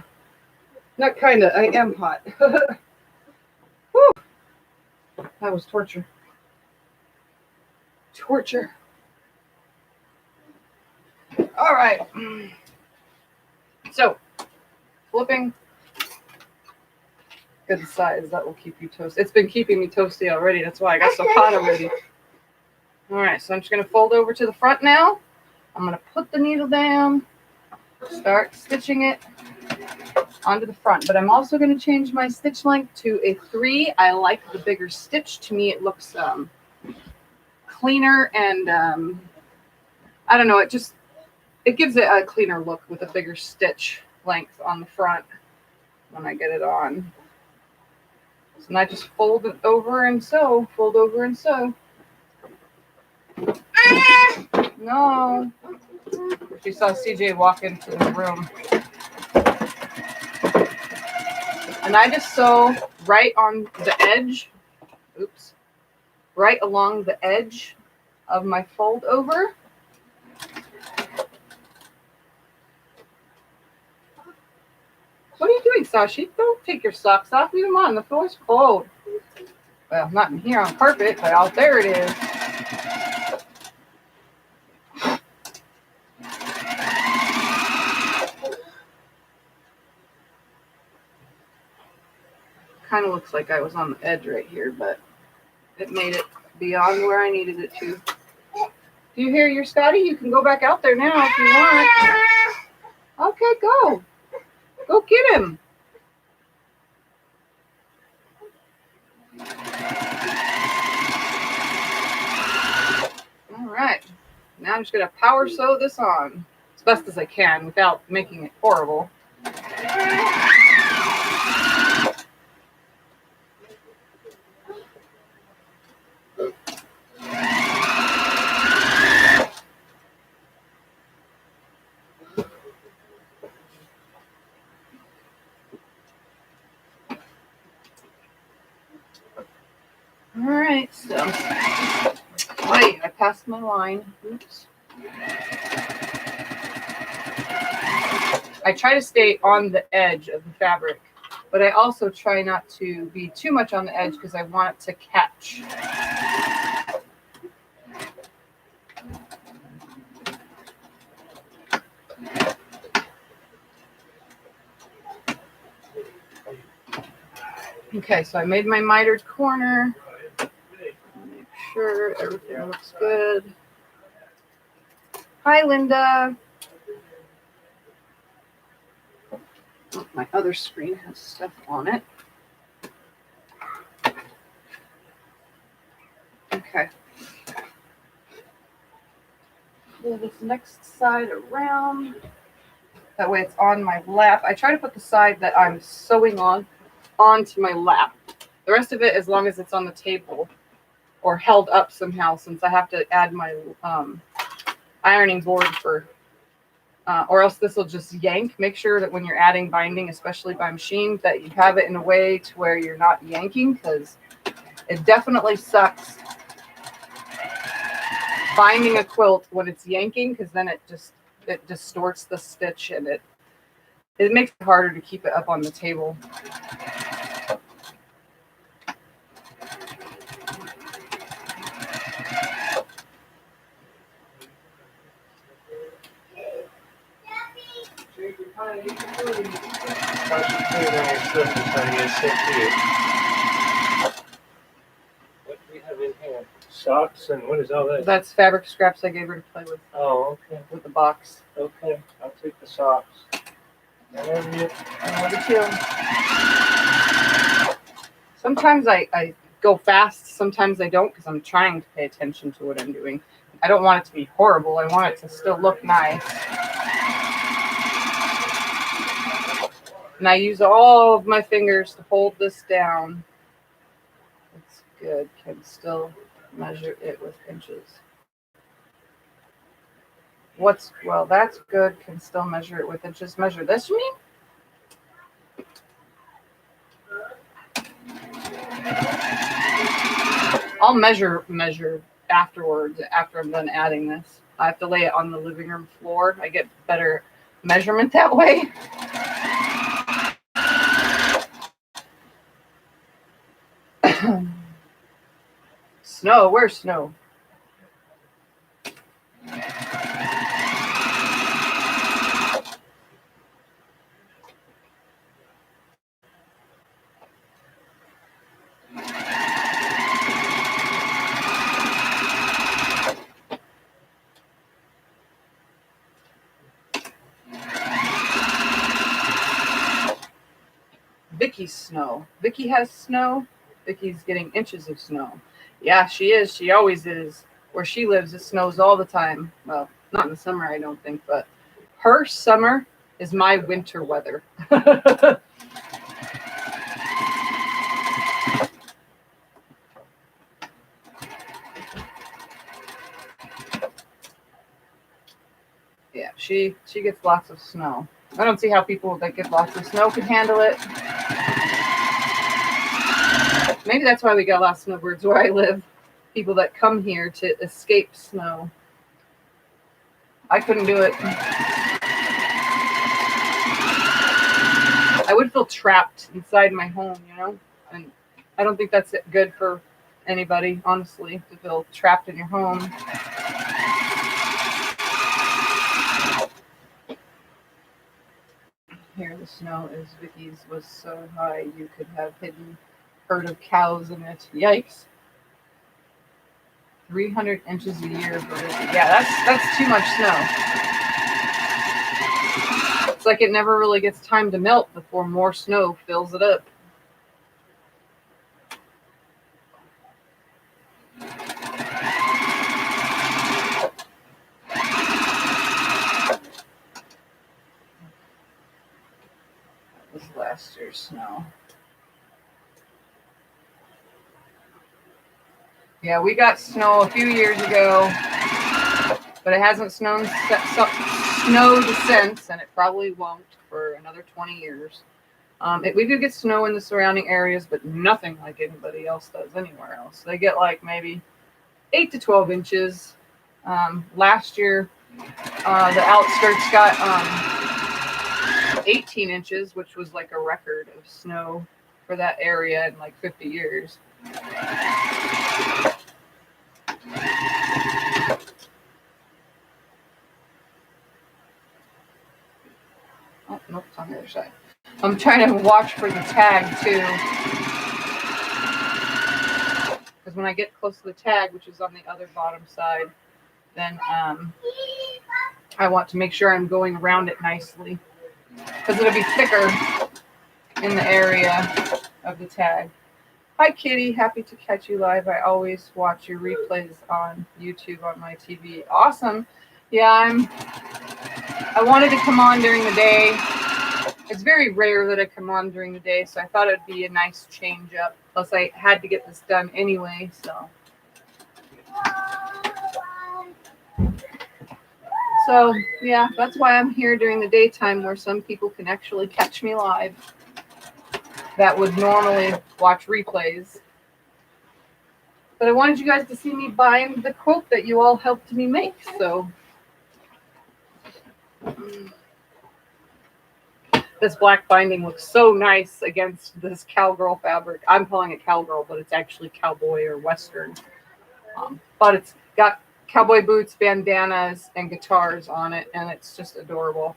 Not kind of, I am hot. Whew. That was torture. Torture. All right. So, flipping. Good size. That will keep you toasty. It's been keeping me toasty already. That's why I got so hot already. All right. So I'm just going to fold over to the front now. I'm going to put the needle down. Start stitching it onto the front. But I'm also going to change my stitch length to a 3. I like the bigger stitch. To me, it looks cleaner and I don't know. It gives it a cleaner look with a bigger stitch length on the front when I get it on. So then I just fold it over and sew, fold over and sew. No. She saw CJ walk into the room. And I just sew right on the edge. Oops. Right along the edge of my fold over. What are you doing, Sashi? Don't take your socks off. Leave them on. The floor's cold. Well, not in here on carpet, but out there it is. Kind of looks like I was on the edge right here, but it made it beyond where I needed it to. Do you hear your Scotty? You can go back out there now if you want. Okay, go. Go get him. All right. Now I'm just going to power sew this on as best as I can without making it horrible. All right, so wait, I passed my line. Oops. I try to stay on the edge of the fabric, but I also try not to be too much on the edge because I want it to catch. Okay, so I made my mitered corner. Make sure everything looks good. Hi, Linda. Oh, my other screen has stuff on it. Okay. Pull this next side around. That way it's on my lap. I try to put the side that I'm sewing on onto my lap. The rest of it, as long as it's on the table or held up somehow, since I have to add my ironing board for, or else this will just yank. Make sure that when you're adding binding, especially by machine, that you have it in a way to where you're not yanking, because it definitely sucks binding a quilt when it's yanking, because then it distorts the stitch and it makes it harder to keep it up on the table. What do we have in here? Socks and what is all that? That's fabric scraps I gave her to play with. Oh, okay. With the box. Okay, I'll take the socks. I love you. I love you too. Sometimes I go fast, sometimes I don't, because I'm trying to pay attention to what I'm doing. I don't want it to be horrible. I want it to still look nice. And I use all of my fingers to hold this down. It's good. Can still measure it with inches. Well, that's good. Can still measure it with inches. Measure this, you mean? I'll measure afterwards, after I'm done adding this. I have to lay it on the living room floor. I get better measurement that way. Snow, where's Snow? Vicky's snow. Vicky has snow. Vicky's getting inches of snow. Yeah, she is. She always is. Where she lives, it snows all the time. Well, not in the summer, I don't think, but her summer is my winter weather. Yeah, she gets lots of snow. I don't see how people that get lots of snow can handle it. Maybe that's why we got a lot of snowbirds where I live. People that come here to escape snow. I couldn't do it. I would feel trapped inside my home, you know? And I don't think that's good for anybody, honestly, to feel trapped in your home. Here, the snow is Vicky's was so high you could have hidden herd of cows in it. Yikes. 300 inches a year for Vicky. Yeah, that's too much snow. It's like it never really gets time to melt before more snow fills it up. That was last year's snow. Yeah, we got snow a few years ago, but it hasn't snowed since, and it probably won't for another 20 years. We do get snow in the surrounding areas, but nothing like anybody else does anywhere else. They get like maybe 8 to 12 inches. Last year, the outskirts got 18 inches, which was like a record of snow for that area in like 50 years. Oh, nope, it's on the other side. I'm trying to watch for the tag too. Because when I get close to the tag, which is on the other bottom side, then I want to make sure I'm going around it nicely. Because it'll be thicker in the area of the tag. Hi, Kitty. Happy to catch you live. I always watch your replays on YouTube on my TV. Awesome. Yeah, I wanted to come on during the day. It's very rare that I come on during the day, so I thought it would be a nice change up. Plus, I had to get this done anyway, so. So, yeah, that's why I'm here during the daytime where some people can actually catch me live that would normally watch replays. But I wanted you guys to see me bind the quilt that you all helped me make, so. This black binding looks so nice against this cowgirl fabric. I'm calling it cowgirl, but it's actually cowboy or western. But it's got cowboy boots, bandanas, and guitars on it, and it's just adorable.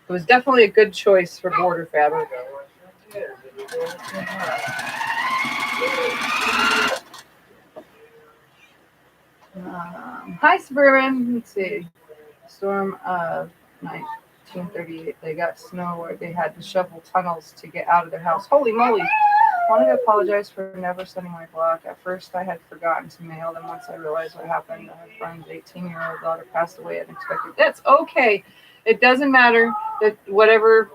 It was definitely a good choice for border fabric. Hi, Suburban. Let's see. Storm of 1938. They got snow where they had to shovel tunnels to get out of their house. Holy moly. wanted to apologize for never sending my block. At first, I had forgotten to mail them. Once I realized what happened, my friend's 18-year-old daughter passed away unexpectedly. That's okay. It doesn't matter that whoever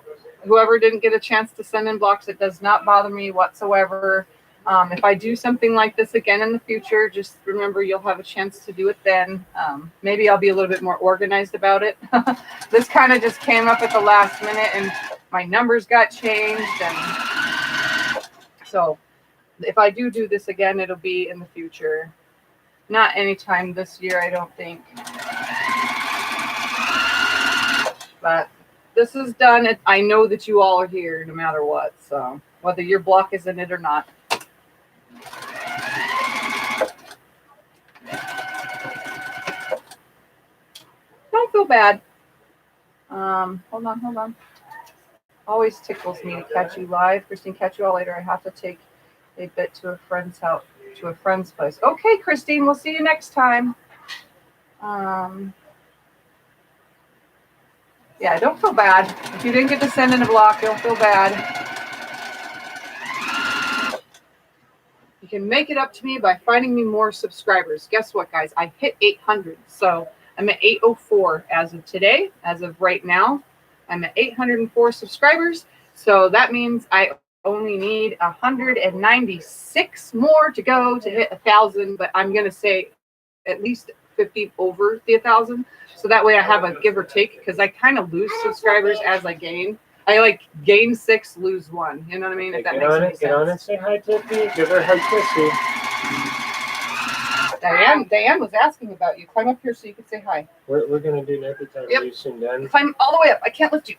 didn't get a chance to send in blocks, it does not bother me whatsoever. If I do something like this again in the future, just remember you'll have a chance to do it then. Maybe I'll be a little bit more organized about it. This kind of just came up at the last minute and my numbers got changed. And so if I do this again, it'll be in the future. Not anytime this year, I don't think. But this is done. I know that you all are here no matter what. So whether your block is in it or not. Don't feel bad. Hold on. Always tickles me to catch you live. Christine, catch you all later. I have to take a bit to a friend's house, to a friend's place. Okay, Christine, we'll see you next time. Yeah, don't feel bad. If you didn't get to send in a block, don't feel bad. You can make it up to me by finding me more subscribers. Guess what, guys? I hit 800. So I'm at 804 as of today. As of right now, I'm at 804 subscribers. So that means I only need 196 more to go to hit 1,000. But I'm going to say at least 50 over the 1,000. So that way I have a give or take, because I kind of lose subscribers as I gain. I like gain 6, lose 1. You know what I mean? If that makes any sense. Get on and say hi, Tiffany. Give her a hug, kissy. Diane was asking about you. Climb up here so you can say hi. We're going to do nappy time. Yep. Are you soon done? Climb all the way up. I can't lift you.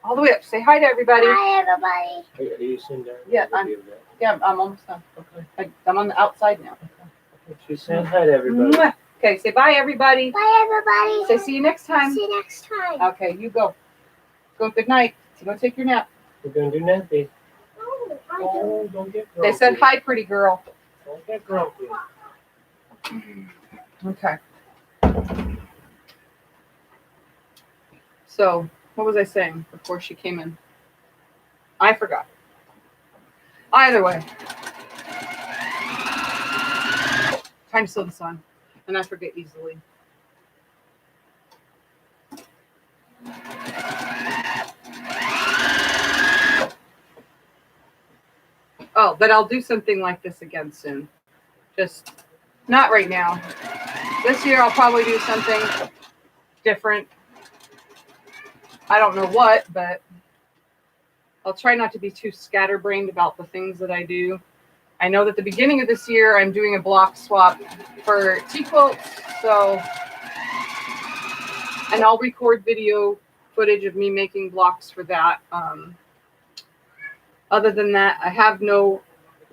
All the way up. Say hi to everybody. Hi, everybody. Are you soon done? Yeah, I'm almost done. Okay. I'm on the outside now. Okay. She's saying hi to everybody. Mwah. Okay, say bye, everybody. Bye, everybody. Say see you next time. See you next time. Okay, you go. Go, good night. So go take your nap. We're going to do nappy. Oh, Don't get grumpy. They said hi, pretty girl. Don't get grumpy. Okay. So, what was I saying before she came in? I forgot. Either way. Time to sew this on. And I forget easily. Oh, but I'll do something like this again soon. Just not right now. This year I'll probably do something different. I don't know what, but I'll try not to be too scatterbrained about the things that I do. I know that the beginning of this year I'm doing a block swap for Quilts, so, and I'll record video footage of me making blocks for that. Other than that, I have no,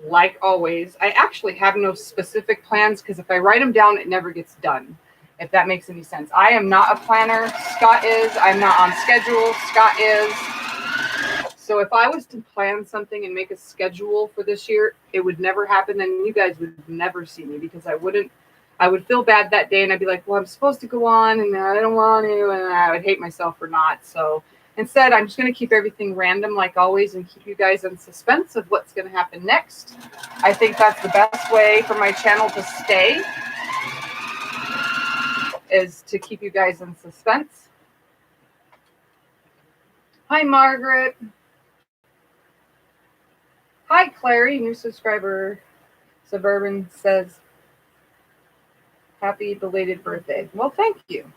like always, I actually have no specific plans, because if I write them down, it never gets done, if that makes any sense. I am not a planner. Scott is. I'm not on schedule. Scott is. So if I was to plan something and make a schedule for this year, it would never happen, and you guys would never see me, because I would feel bad that day, and I'd be like, well, I'm supposed to go on, and I don't want to, and I would hate myself for not. So instead, I'm just going to keep everything random like always and keep you guys in suspense of what's going to happen next. I think that's the best way for my channel to stay, is to keep you guys in suspense. Hi, Margaret. Hi, Clary, new subscriber. Suburban says, happy belated birthday. Well, thank you.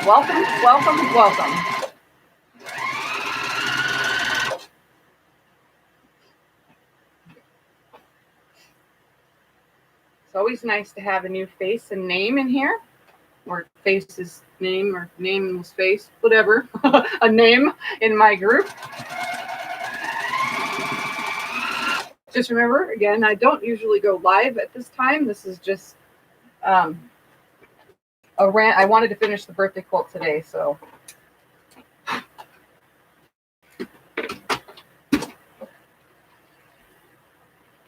Welcome, welcome, welcome. It's always nice to have a new face and name in here, or face is name, or name is face, whatever, a name in my group. Just remember, again, I don't usually go live at this time. This is just a rant. I wanted to finish the birthday quilt today, so.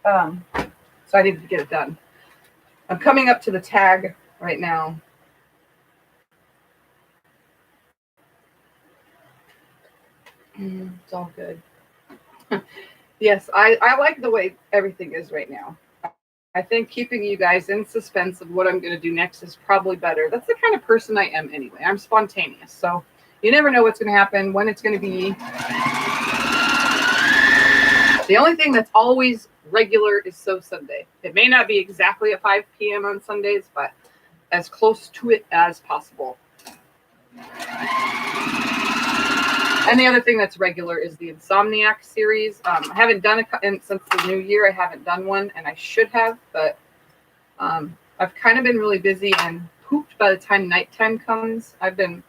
So I needed to get it done. I'm coming up to the tag right now. It's all good. Yes, I like the way everything is right now. I think keeping you guys in suspense of what I'm going to do next is probably better. That's the kind of person I am anyway. I'm spontaneous. So you never know what's going to happen, when it's going to be. The only thing that's always regular is Sew Sunday. It may not be exactly at 5 p.m. on Sundays, but as close to it as possible. And the other thing that's regular is the Insomniac series. I haven't done it since the new year. I haven't done one, and I should have, but I've kind of been really busy and pooped by the time nighttime comes. I've been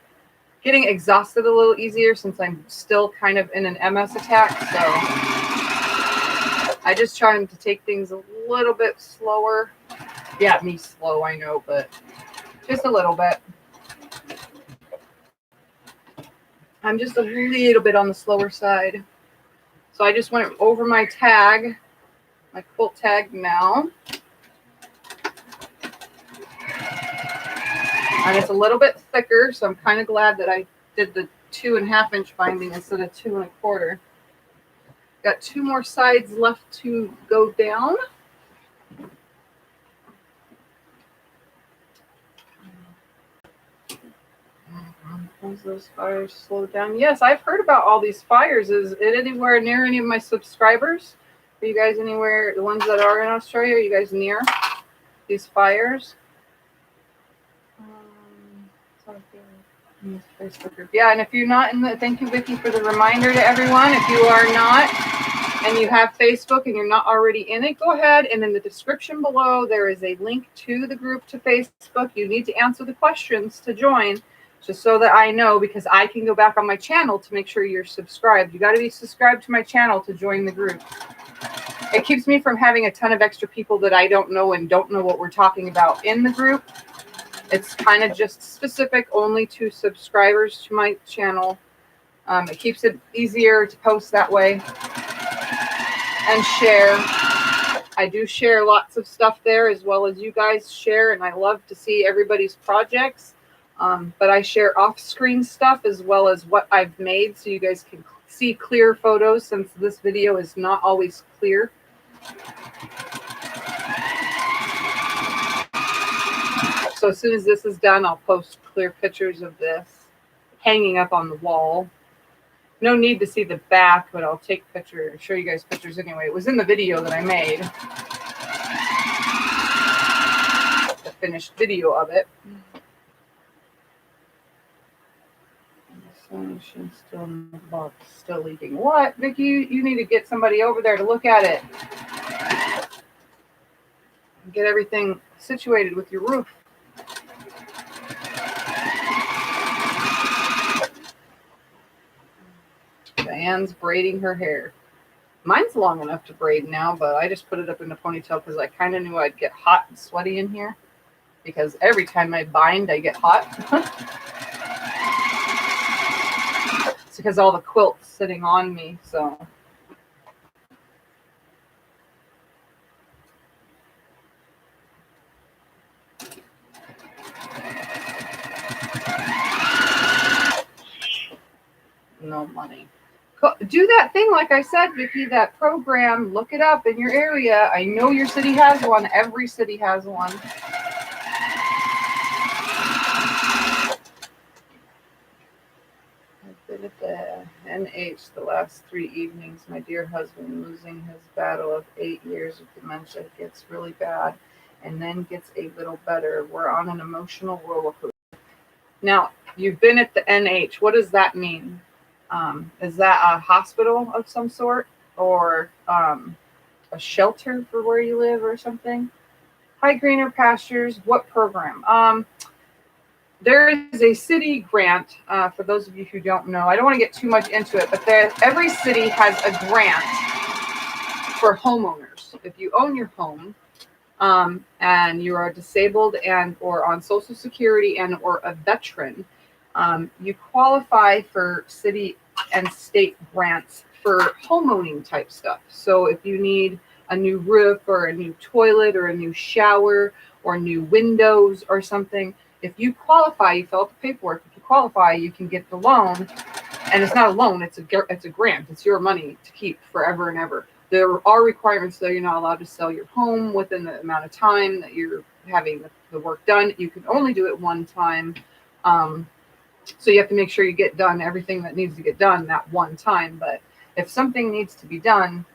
getting exhausted a little easier since I'm still kind of in an MS attack, so I just trying to take things a little bit slower. Yeah, me slow, I know, but just a little bit. I'm just a little bit on the slower side. So I just went over my tag, my quilt tag now. And it's a little bit thicker, so I'm kind of glad that I did the 2.5 inch binding instead of 2 1/4. Got 2 more sides left to go down. As those fires slow down. Yes, I've heard about all these fires. Is it anywhere near any of my subscribers? Are you guys anywhere, the ones that are in Australia, are you guys near these fires? Facebook group. Yeah, and if you're not in the, thank you, Vicki, for the reminder to everyone. If you are not and you have Facebook and you're not already in it, go ahead, and in the description below there is a link to the group to Facebook. You need to answer the questions to join, just so that I know, because I can go back on my channel to make sure you're subscribed. You got to be subscribed to my channel to join the group. It keeps me from having a ton of extra people that I don't know and don't know what we're talking about in the group. It's kind of just specific only to subscribers to my channel. It keeps it easier to post that way and share. I do share lots of stuff there, as well as you guys share, and I love to see everybody's projects. But I share off-screen stuff as well as what I've made, so you guys can see clear photos, since this video is not always clear. So as soon as this is done, I'll post clear pictures of this hanging up on the wall. No need to see the back, but I'll take pictures, show you guys pictures anyway. It was in the video that I made, the finished video of it. She's still in the box, still leaking. What, Vicki? You need to get somebody over there to look at it. Get everything situated with your roof. Diane's braiding her hair. Mine's long enough to braid now, but I just put it up in the ponytail because I kind of knew I'd get hot and sweaty in here, because every time I bind, I get hot. It's because all the quilts sitting on me, so. No money. Do that thing, like I said, Vicki, that program, look it up in your area. I know your city has one. Every city has one. I've been at the NH the last 3 evenings. My dear husband losing his battle of 8 years of dementia gets really bad and then gets a little better. We're on an emotional roller coaster. Now, you've been at the NH. What does that mean? Is that a hospital of some sort, or a shelter for where you live or something? Hi, Greener Pastures. What program? There is a city grant, for those of you who don't know. I don't want to get too much into it, but every city has a grant for homeowners. If you own your home, and you are disabled and or on Social Security and or a veteran, you qualify for city and state grants for homeowning type stuff. So if you need a new roof or a new toilet or a new shower or new windows or something, if you qualify, you fill out the paperwork. If you qualify, you can get the loan and it's not a loan, it's a grant. It's your money to keep forever and ever. There are requirements, though. You're not allowed to sell your home within the amount of time that you're having the work done. You can only do it one time. So you have to make sure you get done everything that needs to get done that one time. But if something needs to be done,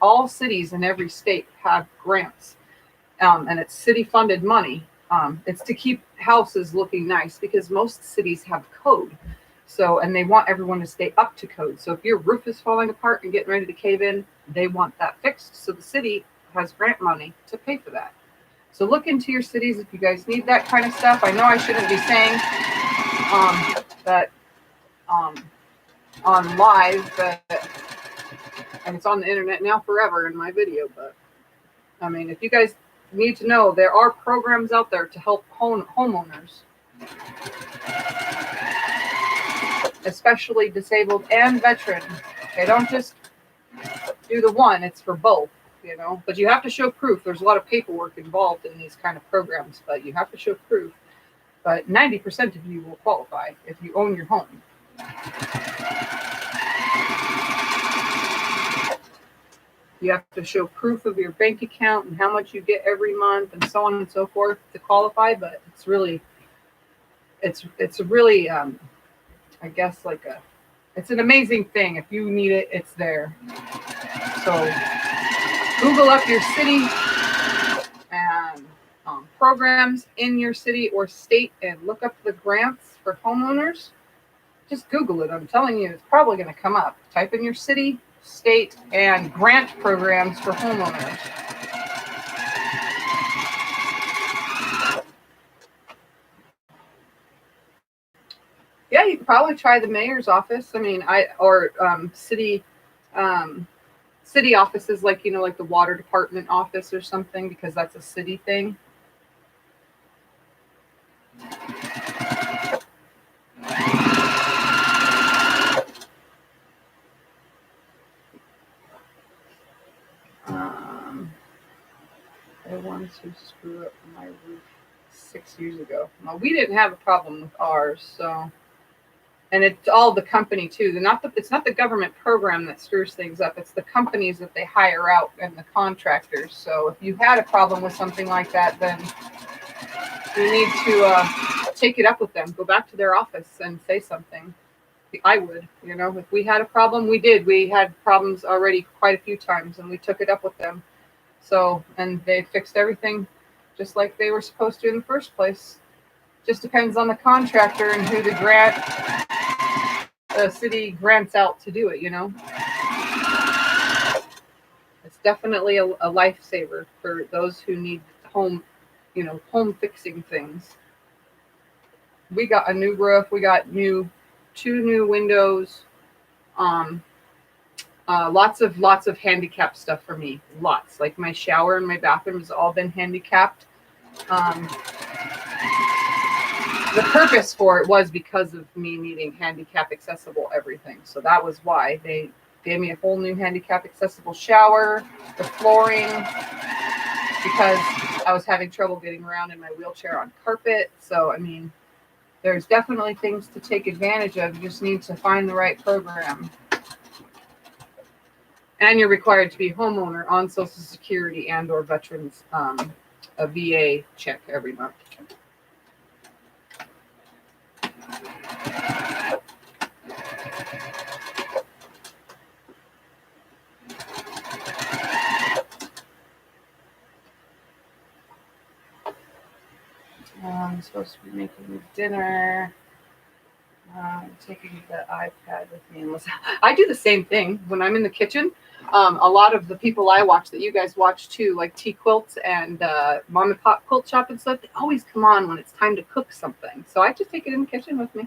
all cities in every state have grants, and it's city-funded money. It's to keep houses looking nice, because most cities have code. So, and they want everyone to stay up to code. So if your roof is falling apart and getting ready to cave in, they want that fixed. So the city has grant money to pay for that. So look into your cities if you guys need that kind of stuff. I know I shouldn't be saying that on live, and it's on the internet now forever in my video, but I mean, if you guys need to know, there are programs out there to help homeowners, especially disabled and veteran. They don't just do the one, it's for both, but you have to show proof. There's a lot of paperwork involved in these kind of programs, but you have to show proof. But 90% of you will qualify if you own your home. You have to show proof of your bank account and how much you get every month and so on and so forth to qualify. But it's really, I guess, it's an amazing thing. If you need it, it's there. So Google up your city and programs in your city or state and look up the grants for homeowners. Just Google it. I'm telling you, it's probably going to come up. Type in your city, state, and grant programs for homeowners. Yeah, you could probably try the mayor's office. I mean, city offices, like the water department office or something, because that's a city thing. The ones who screw up my roof 6 years ago. Well, we didn't have a problem with ours, so. And it's all the company too. It's not the government program that screws things up. It's the companies that they hire out and the contractors. So if you had a problem with something like that, then you need to take it up with them. Go back to their office and say something. I would, if we had a problem, we did. We had problems already quite a few times, and we took it up with them. So, and they fixed everything just like they were supposed to in the first place. Just depends on the contractor and who the city grants out to do it, It's definitely a lifesaver for those who need home fixing things. We got a new roof. We got 2 new windows. Lots of handicap stuff for me. Lots. Like my shower and my bathroom has all been handicapped. The purpose for it was because of me needing handicap accessible everything. So that was why they gave me a whole new handicap accessible shower, the flooring, because I was having trouble getting around in my wheelchair on carpet. So, I mean, there's definitely things to take advantage of. You just need to find the right program. And you're required to be a homeowner on Social Security and or veterans, a VA check every month. I'm supposed to be making dinner. Taking the iPad with me. I do the same thing when I'm in the kitchen. A lot of the people I watch that you guys watch too, like Quilts and Mom and Pop Quilt Shop and stuff, they always come on when it's time to cook something. So I just take it in the kitchen with me.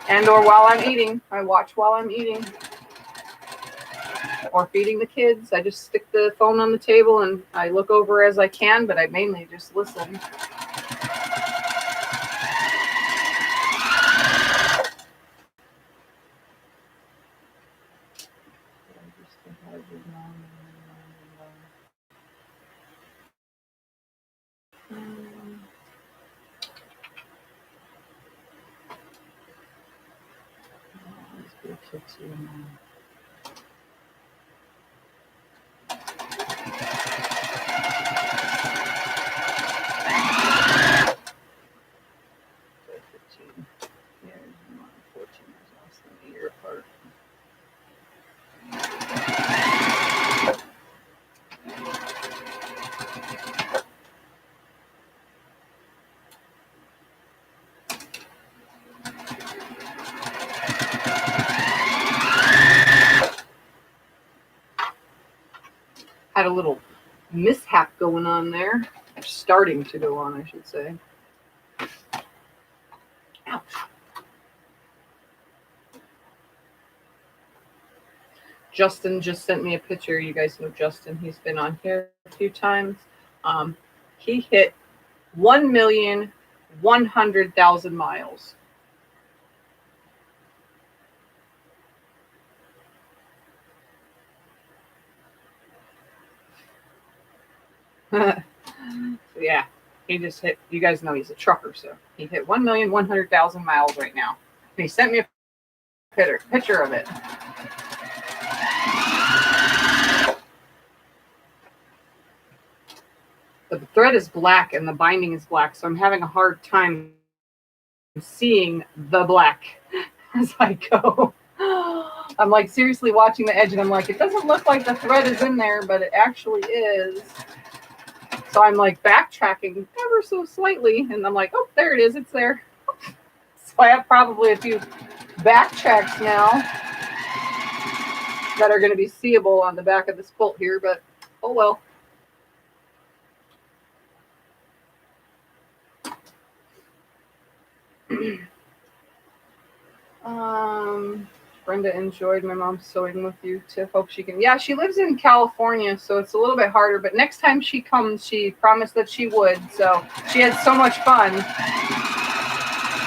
And or while I'm eating, I watch while I'm eating. Or feeding the kids. I just stick the phone on the table and I look over as I can, but I mainly just listen. 5:15. Yeah, 14 is less than a year apart. Had a little mishap going on there. Starting to go on, I should say. Ouch. Justin just sent me a picture. You guys know Justin. He's been on here a few times. He hit 1,100,000 miles. So yeah, he just hit. You guys know he's a trucker, so he hit 1,100,000 miles right now. And he sent me a picture of it. The thread is black and the binding is black, so I'm having a hard time seeing the black as I go. I'm like seriously watching the edge and I'm like, it doesn't look like the thread is in there, but it actually is. So I'm like backtracking ever so slightly and I'm like, oh, there it is, it's there. So I have probably a few backtracks now that are going to be seeable on the back of this quilt here, but oh well. Brenda enjoyed my mom sewing with you, Tiff. Hope she can. Yeah, she lives in California, so it's a little bit harder. But next time she comes, she promised that she would. So she had so much fun.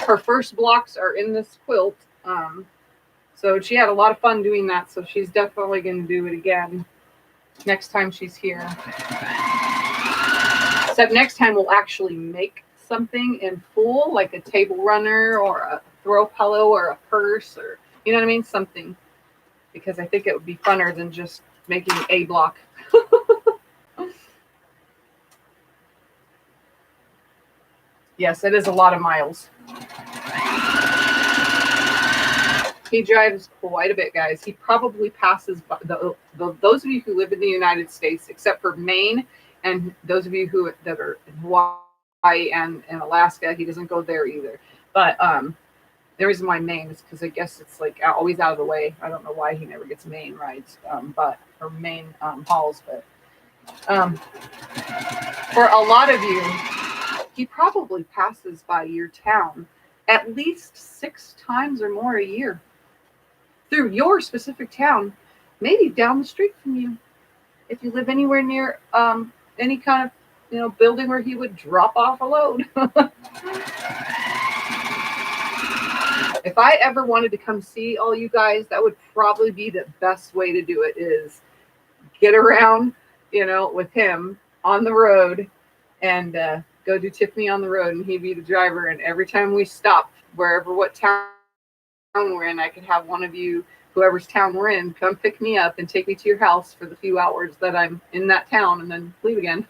Her first blocks are in this quilt. So she had a lot of fun doing that. So she's definitely going to do it again next time she's here. Except next time we'll actually make something in full, like a table runner or a throw pillow or a purse, or you know what I mean, something, because I think it would be funner than just making a block. Yes, it is a lot of miles. He drives quite a bit, guys. He probably passes by those of you who live in the United States, except for Maine, and those of you that are in Hawaii and Alaska, he doesn't go there either. But the reason why Maine is because I guess it's like always out of the way. I don't know why he never gets Maine rides, or Maine hauls. But for a lot of you, he probably passes by your town at least 6 times or more a year through your specific town, maybe down the street from you. If you live anywhere near any kind of building where he would drop off a load. If I ever wanted to come see all you guys, that would probably be the best way to do it, is get around, with him on the road and go do Tiffany on the road, and he'd be the driver. And every time we stopped, what town we're in, I could have one of you, whoever's town we're in, come pick me up and take me to your house for the few hours that I'm in that town and then leave again.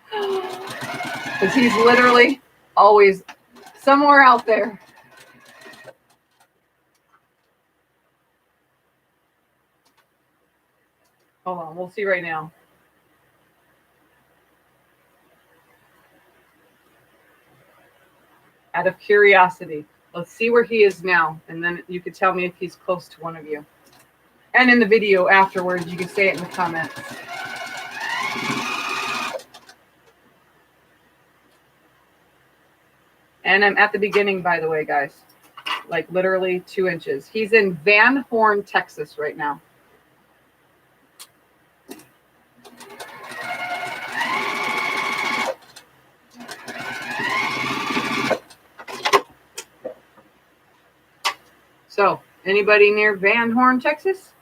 Because he's literally always somewhere out there. Hold on, we'll see right now. Out of curiosity, let's see where he is now, and then you can tell me if he's close to one of you. And in the video afterwards, you can say it in the comments. And I'm at the beginning, by the way, guys. Like literally 2 inches. He's in Van Horn, Texas right now. So, anybody near Van Horn, Texas?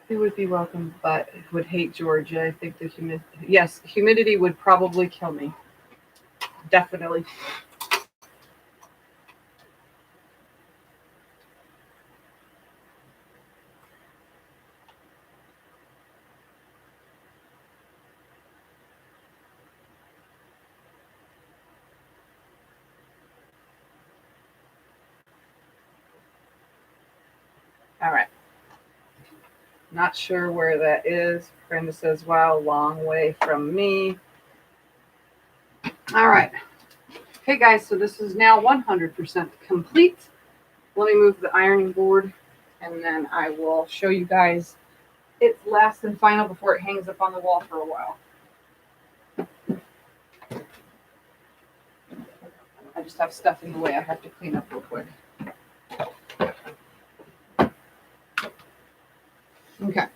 It would be welcome, but would hate Georgia. I think the humidity would probably kill me. Definitely. All right. Not sure where that is. Brenda says, wow, long way from me. All right. Okay, guys, so this is now 100% complete. Let me move the ironing board, and then I will show you guys its last and final before it hangs up on the wall for a while. I just have stuff in the way I have to clean up real quick. Okay.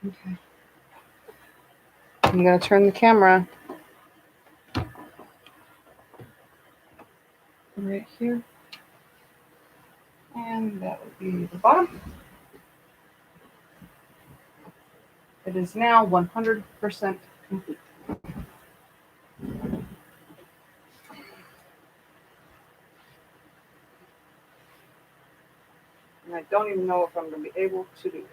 Okay. I'm going to turn the camera right here. And that would be the bottom. It is now 100% complete. And I don't even know if I'm going to be able to do this.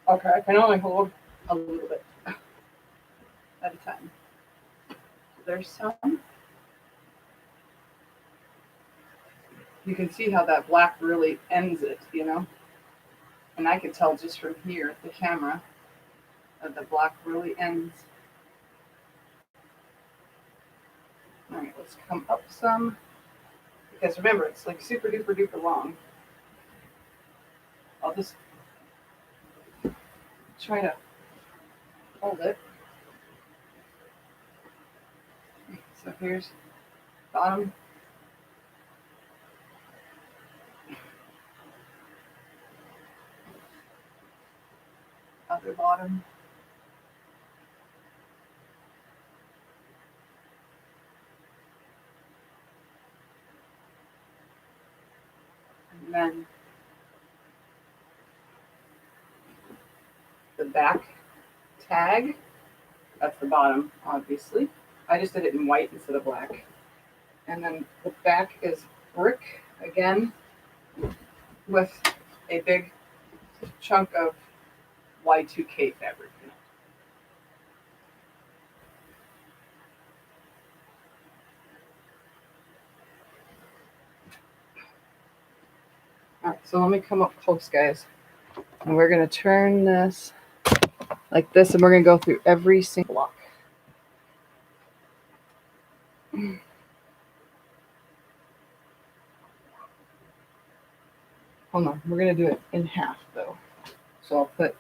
Okay, I can only hold a little bit at a time. There's some. You can see how that black really ends it, you know? And I can tell just from here at the camera that the black really ends. All right, let's come up some. Because remember, it's like super duper duper long. I'll just try to hold it. So here's bottom. Other bottom. And then the back tag. That's the bottom, obviously. I just did it in white instead of black. And then the back is brick again with a big chunk of Y2K fabric. All right, so let me come up close, guys. And we're going to turn this like this, and we're going to go through every single block. Hold on, we're going to do it in half, though. So I'll put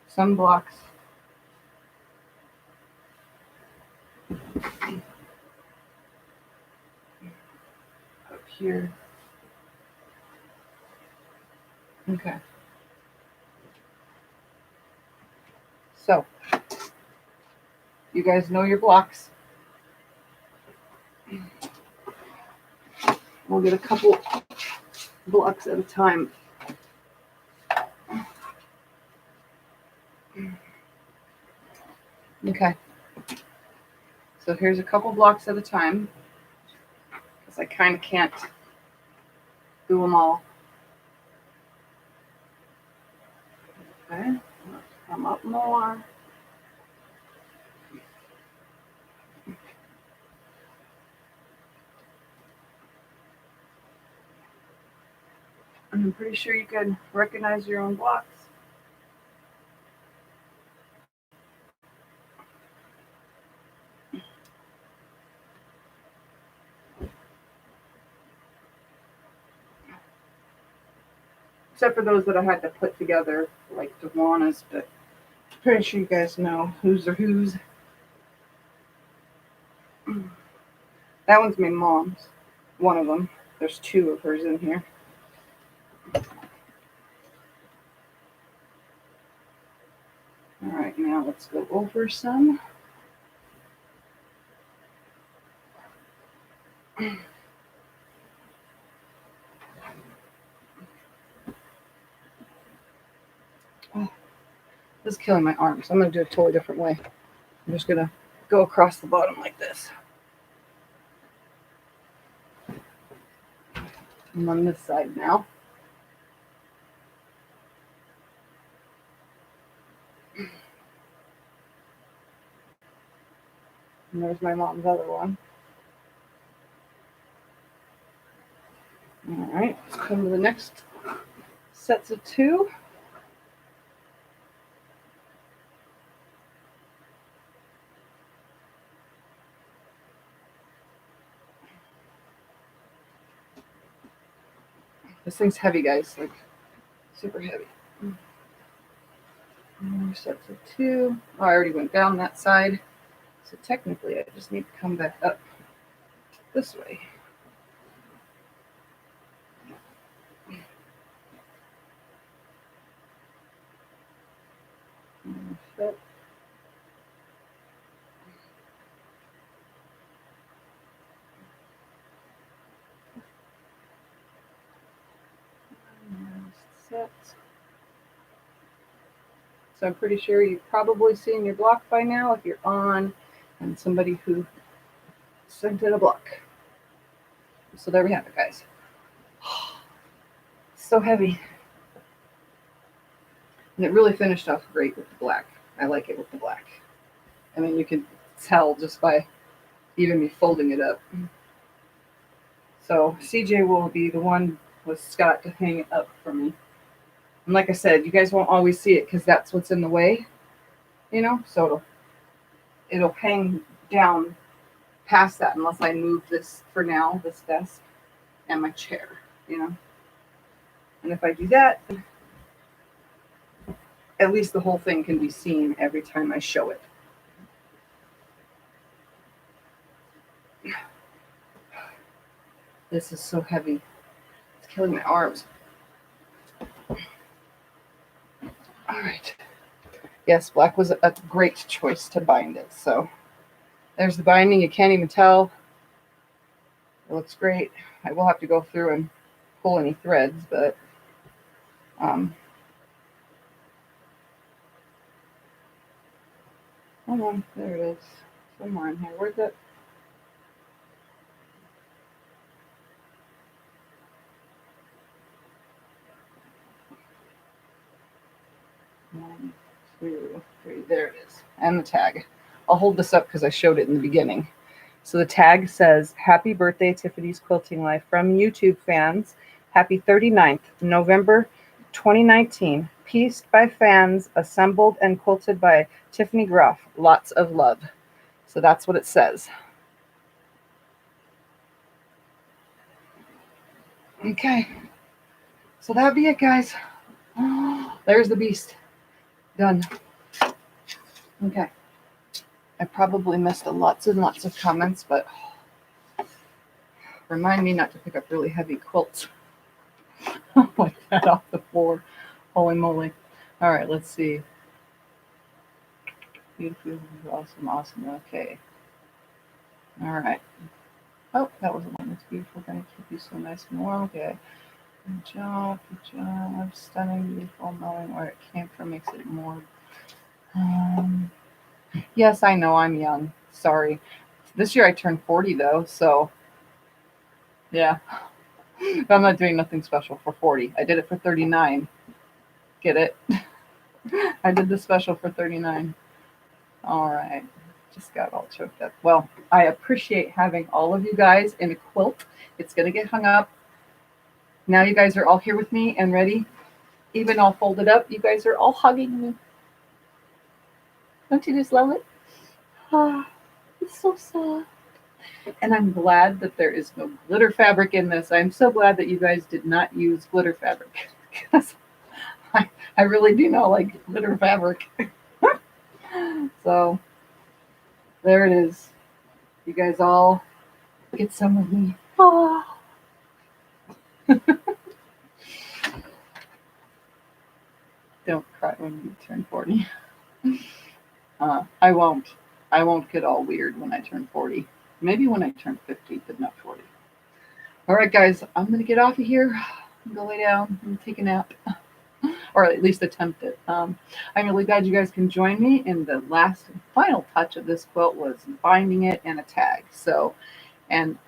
some blocks up here. Okay. So, you guys know your blocks. We'll get a couple blocks at a time. Okay. So here's a couple blocks at a time, because I kind of can't do them all. Okay. Let's come up more. I'm pretty sure you can recognize your own blocks. Except for those that I had to put together, like Dewana's, but I'm pretty sure you guys know whose are whose. That one's my mom's. One of them. There's two of hers in here. All right, now let's go over some. Oh, this is killing my arms. I'm going to do it a totally different way. I'm just going to go across the bottom like this. I'm on this side now. And there's my mom's other one. All right, let's come to the next sets of 2. This thing's heavy, guys, like super heavy. More sets of 2. Oh, I already went down that side. So technically, I just need to come back up this way. Set. Set. So I'm pretty sure you've probably seen your block by now if you're on and somebody who sent in a block. So there we have it, guys. So heavy. And it really finished off great with the black. I like it with the black. I mean, you can tell just by even me folding it up. So CJ will be the one with Scott to hang it up for me. And like I said, you guys won't always see it because that's what's in the way, you know? So it'll hang down past that unless I move this for now, this desk and my chair, you know? And if I do that, at least the whole thing can be seen every time I show it. This is so heavy. It's killing my arms. All right. Yes, black was a great choice to bind it. So there's the binding. You can't even tell. It looks great. I will have to go through and pull any threads, but hold on. There it is. Somewhere in here. Where's that? One, 2, 3. There it is. And the tag. I'll hold this up because I showed it in the beginning. So the tag says, "Happy birthday, Tiffany's Quilting Life from YouTube fans. Happy 39th, November 2019. Pieced by fans, assembled and quilted by Tiffany Groff. Lots of love." So that's what it says. Okay. So that'd be it, guys. There's the beast. Done. Okay. I probably missed lots and lots of comments, but remind me not to pick up really heavy quilts like that off the floor. Holy moly. All right, let's see. Beautiful, awesome, awesome. Okay. All right. Oh, that was the one that's beautiful. Gonna keep you so nice and warm. Okay. Good job, good job. Stunning, beautiful. Knowing where it came from makes it more. Yes, I know I'm young. Sorry. This year I turned 40 though, so yeah. I'm not doing nothing special for 40. I did it for 39. Get it? I did the special for 39. All right. Just got all choked up. Well, I appreciate having all of you guys in a quilt. It's going to get hung up. Now you guys are all here with me and ready. Even all folded up. You guys are all hugging me. Don't you just love it? Ah, it's so soft. And I'm glad that there is no glitter fabric in this. I'm so glad that you guys did not use glitter fabric. Because I really do not like glitter fabric. So there it is. You guys all get some of me. Ah. Don't cry when you turn 40. I won't. I won't get all weird when I turn 40. Maybe when I turn 50, but not 40. All right, guys, I'm going to get off of here and go lay down and take a nap. Or at least attempt it. I'm really glad you guys can join me. And the last and final touch of this quilt was binding it and a tag. So, and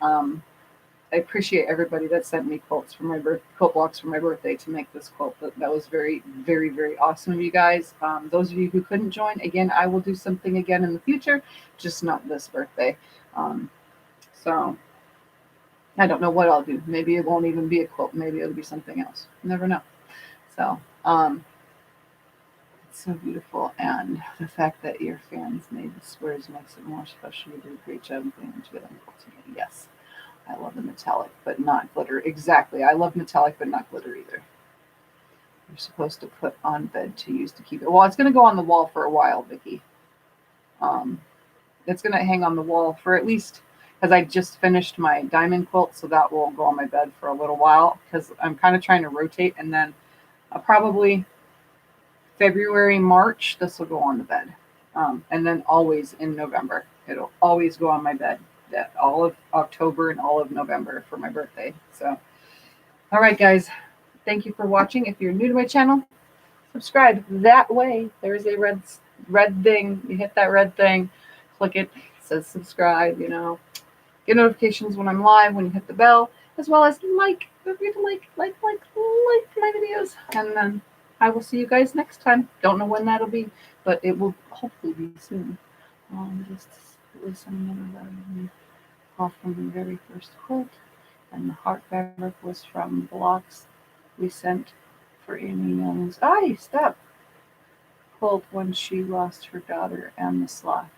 I appreciate everybody that sent me quilt blocks for my birthday to make this quilt. That was very, very, very awesome of you guys. Those of you who couldn't join, again, I will do something again in the future, just not this birthday. So I don't know what I'll do. Maybe it won't even be a quilt. Maybe it'll be something else. You never know. So it's so beautiful, and the fact that your fans made the squares makes it more special. You did a great job putting together and quilting it. Yes. I love the metallic, but not glitter. Exactly. I love metallic, but not glitter either. You're supposed to put on bed to use to keep it. Well, it's going to go on the wall for a while, Vicki. It's going to hang on the wall for at least, because I just finished my diamond quilt, so that will go on my bed for a little while, because I'm kind of trying to rotate, and then probably February, March, this will go on the bed. And then always in November. It'll always go on my bed. That all of October and all of November for my birthday. So, all right, guys, thank you for watching. If you're new to my channel, subscribe. That way, there's a red thing. You hit that red thing, click it. It says subscribe. You know, get notifications when I'm live. When you hit the bell, as well as like. Don't forget to like my videos, and then I will see you guys next time. Don't know when that'll be, but it will hopefully be soon. Just listening off from the very first quilt, and the heart fabric was from blocks we sent for Amy Young's step quilt when she lost her daughter and the sloth.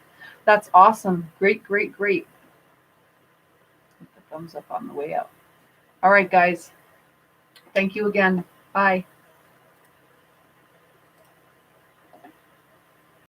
That's awesome. Great. Hit the thumbs up on the way out. All right, guys. Thank you again. Bye.